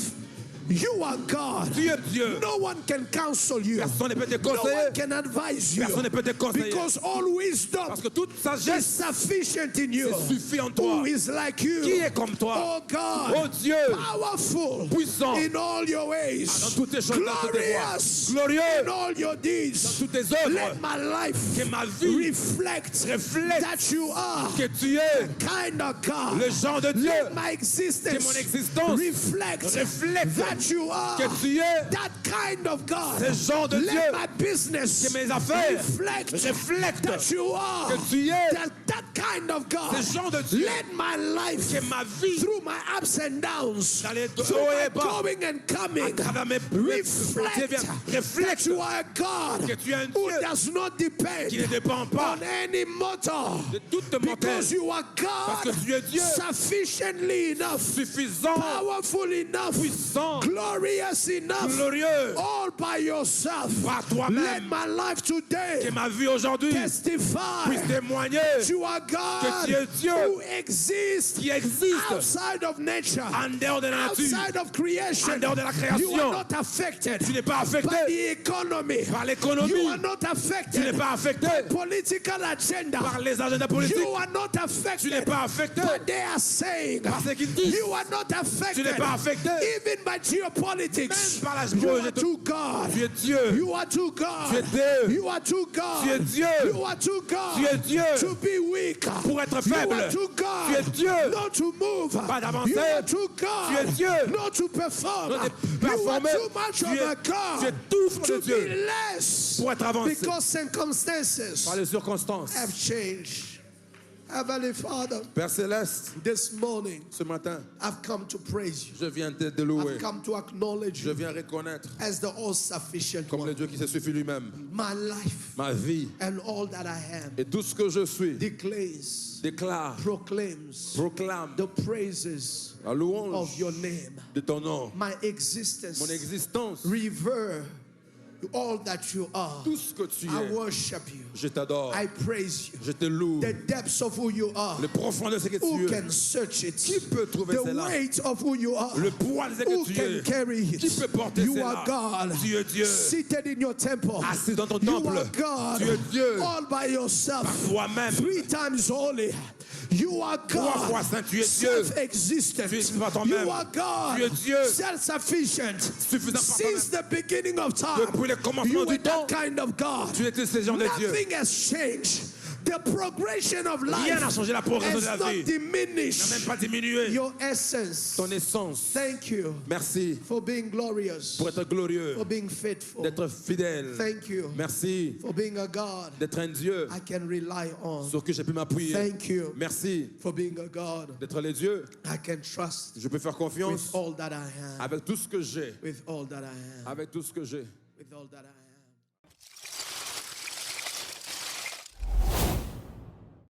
Speaker 1: You are God.
Speaker 2: tu es Dieu.
Speaker 1: No one can counsel you.
Speaker 2: Personne ne peut te
Speaker 1: No
Speaker 2: conseiller.
Speaker 1: one can advise you.
Speaker 2: Personne ne peut te conseiller.
Speaker 1: Because all wisdom
Speaker 2: Parce que toute
Speaker 1: is
Speaker 2: sagesse
Speaker 1: sufficient in you.
Speaker 2: suffit en toi.
Speaker 1: Who is like you?
Speaker 2: Qui est comme toi?
Speaker 1: Oh God,
Speaker 2: Oh Dieu,
Speaker 1: powerful
Speaker 2: puissant
Speaker 1: in all your ways,
Speaker 2: dans toutes tes choses, dans toutes tes voies.
Speaker 1: glorious
Speaker 2: Glorieux
Speaker 1: in all your deeds.
Speaker 2: dans toutes tes œuvres.
Speaker 1: Let my life
Speaker 2: Que ma vie
Speaker 1: reflect
Speaker 2: reflète
Speaker 1: that you are
Speaker 2: que tu es
Speaker 1: kind of God.
Speaker 2: le genre de Dieu.
Speaker 1: Let my
Speaker 2: Que
Speaker 1: existence
Speaker 2: mon existence
Speaker 1: reflect
Speaker 2: reflète
Speaker 1: that you are
Speaker 2: que tu es
Speaker 1: that kind of God.
Speaker 2: ce genre de
Speaker 1: Let
Speaker 2: Dieu.
Speaker 1: my business
Speaker 2: Que mes affaires
Speaker 1: reflect
Speaker 2: reflètent
Speaker 1: that you are
Speaker 2: que tu es
Speaker 1: that kind of God.
Speaker 2: ce genre de Dieu.
Speaker 1: Let my life
Speaker 2: Que ma vie
Speaker 1: through my ups and downs,
Speaker 2: dans les
Speaker 1: through
Speaker 2: hauts
Speaker 1: my
Speaker 2: et bas,
Speaker 1: going and coming,
Speaker 2: à travers mes
Speaker 1: reflect that
Speaker 2: reflète
Speaker 1: you are a God
Speaker 2: que tu es un
Speaker 1: who
Speaker 2: Dieu
Speaker 1: does not depend
Speaker 2: qui ne dépend pas
Speaker 1: on any mortal,
Speaker 2: de toute mortelle.
Speaker 1: because you are
Speaker 2: Parce que
Speaker 1: God
Speaker 2: tu es Dieu
Speaker 1: sufficiently enough,
Speaker 2: suffisant,
Speaker 1: powerful enough,
Speaker 2: puissant,
Speaker 1: glorious enough,
Speaker 2: glorieux
Speaker 1: all by yourself.
Speaker 2: par toi-même.
Speaker 1: Let my life today
Speaker 2: Que ma vie aujourd'hui
Speaker 1: testify
Speaker 2: puisse témoigner
Speaker 1: that you are God
Speaker 2: que tu es Dieu
Speaker 1: who exists
Speaker 2: qui existe
Speaker 1: outside of nature,
Speaker 2: en dehors de la nature,
Speaker 1: outside of creation.
Speaker 2: en dehors de la
Speaker 1: You are
Speaker 2: création.
Speaker 1: not affected
Speaker 2: Tu n'es pas
Speaker 1: by
Speaker 2: affecté
Speaker 1: the economy.
Speaker 2: par l'économie.
Speaker 1: You are not
Speaker 2: Tu n'es
Speaker 1: affected
Speaker 2: pas affecté
Speaker 1: by political agenda.
Speaker 2: par les agendas politiques.
Speaker 1: You are not
Speaker 2: Tu n'es
Speaker 1: affected
Speaker 2: pas affecté
Speaker 1: by they are saying.
Speaker 2: par ce qu'ils disent.
Speaker 1: You are not
Speaker 2: Tu
Speaker 1: affected
Speaker 2: n'es pas affecté
Speaker 1: even by geopolitics.
Speaker 2: même par la
Speaker 1: You are
Speaker 2: géopolitique.
Speaker 1: too God.
Speaker 2: Tu es Dieu.
Speaker 1: You are too
Speaker 2: Tu es
Speaker 1: God.
Speaker 2: Dieu.
Speaker 1: You are too God.
Speaker 2: Tu es Dieu.
Speaker 1: You are too God.
Speaker 2: Tu es Dieu.
Speaker 1: To be weak.
Speaker 2: Pour être
Speaker 1: You
Speaker 2: faible.
Speaker 1: are too God.
Speaker 2: Tu es Dieu.
Speaker 1: Not to move.
Speaker 2: Pas d'avancer.
Speaker 1: You are too God.
Speaker 2: Tu es Dieu.
Speaker 1: Not to perform.
Speaker 2: Non de
Speaker 1: You are
Speaker 2: performer.
Speaker 1: too much
Speaker 2: Tu
Speaker 1: of
Speaker 2: es,
Speaker 1: a God
Speaker 2: tu es tout
Speaker 1: to
Speaker 2: de Dieu
Speaker 1: be less
Speaker 2: pour être avancé
Speaker 1: because circumstances
Speaker 2: par les circonstances.
Speaker 1: have changed. Heavenly Father,
Speaker 2: Père Céleste,
Speaker 1: this morning
Speaker 2: ce matin,
Speaker 1: I've come to praise you.
Speaker 2: je viens te louer.
Speaker 1: I've come to acknowledge
Speaker 2: Je
Speaker 1: you
Speaker 2: viens reconnaître
Speaker 1: as the all-sufficient
Speaker 2: comme le
Speaker 1: one.
Speaker 2: Dieu qui se suffit lui-même.
Speaker 1: My life
Speaker 2: Ma vie
Speaker 1: and all that I am
Speaker 2: et tout ce que je suis
Speaker 1: declares,
Speaker 2: déclare,
Speaker 1: proclaims
Speaker 2: proclame
Speaker 1: the praises
Speaker 2: la louange
Speaker 1: of your name.
Speaker 2: de ton nom.
Speaker 1: My existence
Speaker 2: Mon existence,
Speaker 1: revere all that you are.
Speaker 2: tout ce que tu
Speaker 1: I
Speaker 2: es,
Speaker 1: worship you.
Speaker 2: je t'adore,
Speaker 1: I praise you.
Speaker 2: je te loue.
Speaker 1: The depths of who you are.
Speaker 2: Le profond de ce que
Speaker 1: Who
Speaker 2: tu es,
Speaker 1: can search it?
Speaker 2: qui peut trouver
Speaker 1: The
Speaker 2: cela?
Speaker 1: weight of who you are.
Speaker 2: Le poids de ce
Speaker 1: Who
Speaker 2: que tu
Speaker 1: can
Speaker 2: es,
Speaker 1: carry it?
Speaker 2: qui peut porter
Speaker 1: You
Speaker 2: cela?
Speaker 1: are God.
Speaker 2: Tu es Dieu,
Speaker 1: Seated in your temple.
Speaker 2: assis dans ton
Speaker 1: You
Speaker 2: temple.
Speaker 1: are God.
Speaker 2: Tu es Dieu,
Speaker 1: All by yourself.
Speaker 2: par toi-même.
Speaker 1: 3 times holy. You are
Speaker 2: Trois fois
Speaker 1: God.
Speaker 2: saint, tu es Dieu.
Speaker 1: Self-existent.
Speaker 2: Tu existes par toi-même.
Speaker 1: You are God.
Speaker 2: Tu es Dieu.
Speaker 1: Self-sufficient.
Speaker 2: Suffisant par
Speaker 1: Since the beginning of time.
Speaker 2: Depuis le commencement
Speaker 1: You
Speaker 2: du
Speaker 1: are
Speaker 2: temps,
Speaker 1: that kind of God.
Speaker 2: tu étais ce genre de Dieu.
Speaker 1: Nothing has changed. The progression of life
Speaker 2: Rien n'a changé la progression de
Speaker 1: has
Speaker 2: la
Speaker 1: not
Speaker 2: vie. N'a même
Speaker 1: diminished
Speaker 2: pas diminué.
Speaker 1: your essence.
Speaker 2: Ton essence.
Speaker 1: Thank you
Speaker 2: Merci
Speaker 1: for being glorious,
Speaker 2: pour être glorieux,
Speaker 1: for being faithful.
Speaker 2: d'être fidèle.
Speaker 1: Thank you
Speaker 2: Merci
Speaker 1: for being a God
Speaker 2: d'être un Dieu
Speaker 1: I can rely on.
Speaker 2: sur qui j'ai pu m'appuyer.
Speaker 1: Thank you
Speaker 2: Merci
Speaker 1: for being a God
Speaker 2: d'être le Dieu.
Speaker 1: I can trust
Speaker 2: Je peux faire
Speaker 1: with
Speaker 2: confiance
Speaker 1: all that I am.
Speaker 2: avec tout ce que j'ai.
Speaker 1: With all that I am.
Speaker 2: Avec tout ce que j'ai.
Speaker 1: With all that I am.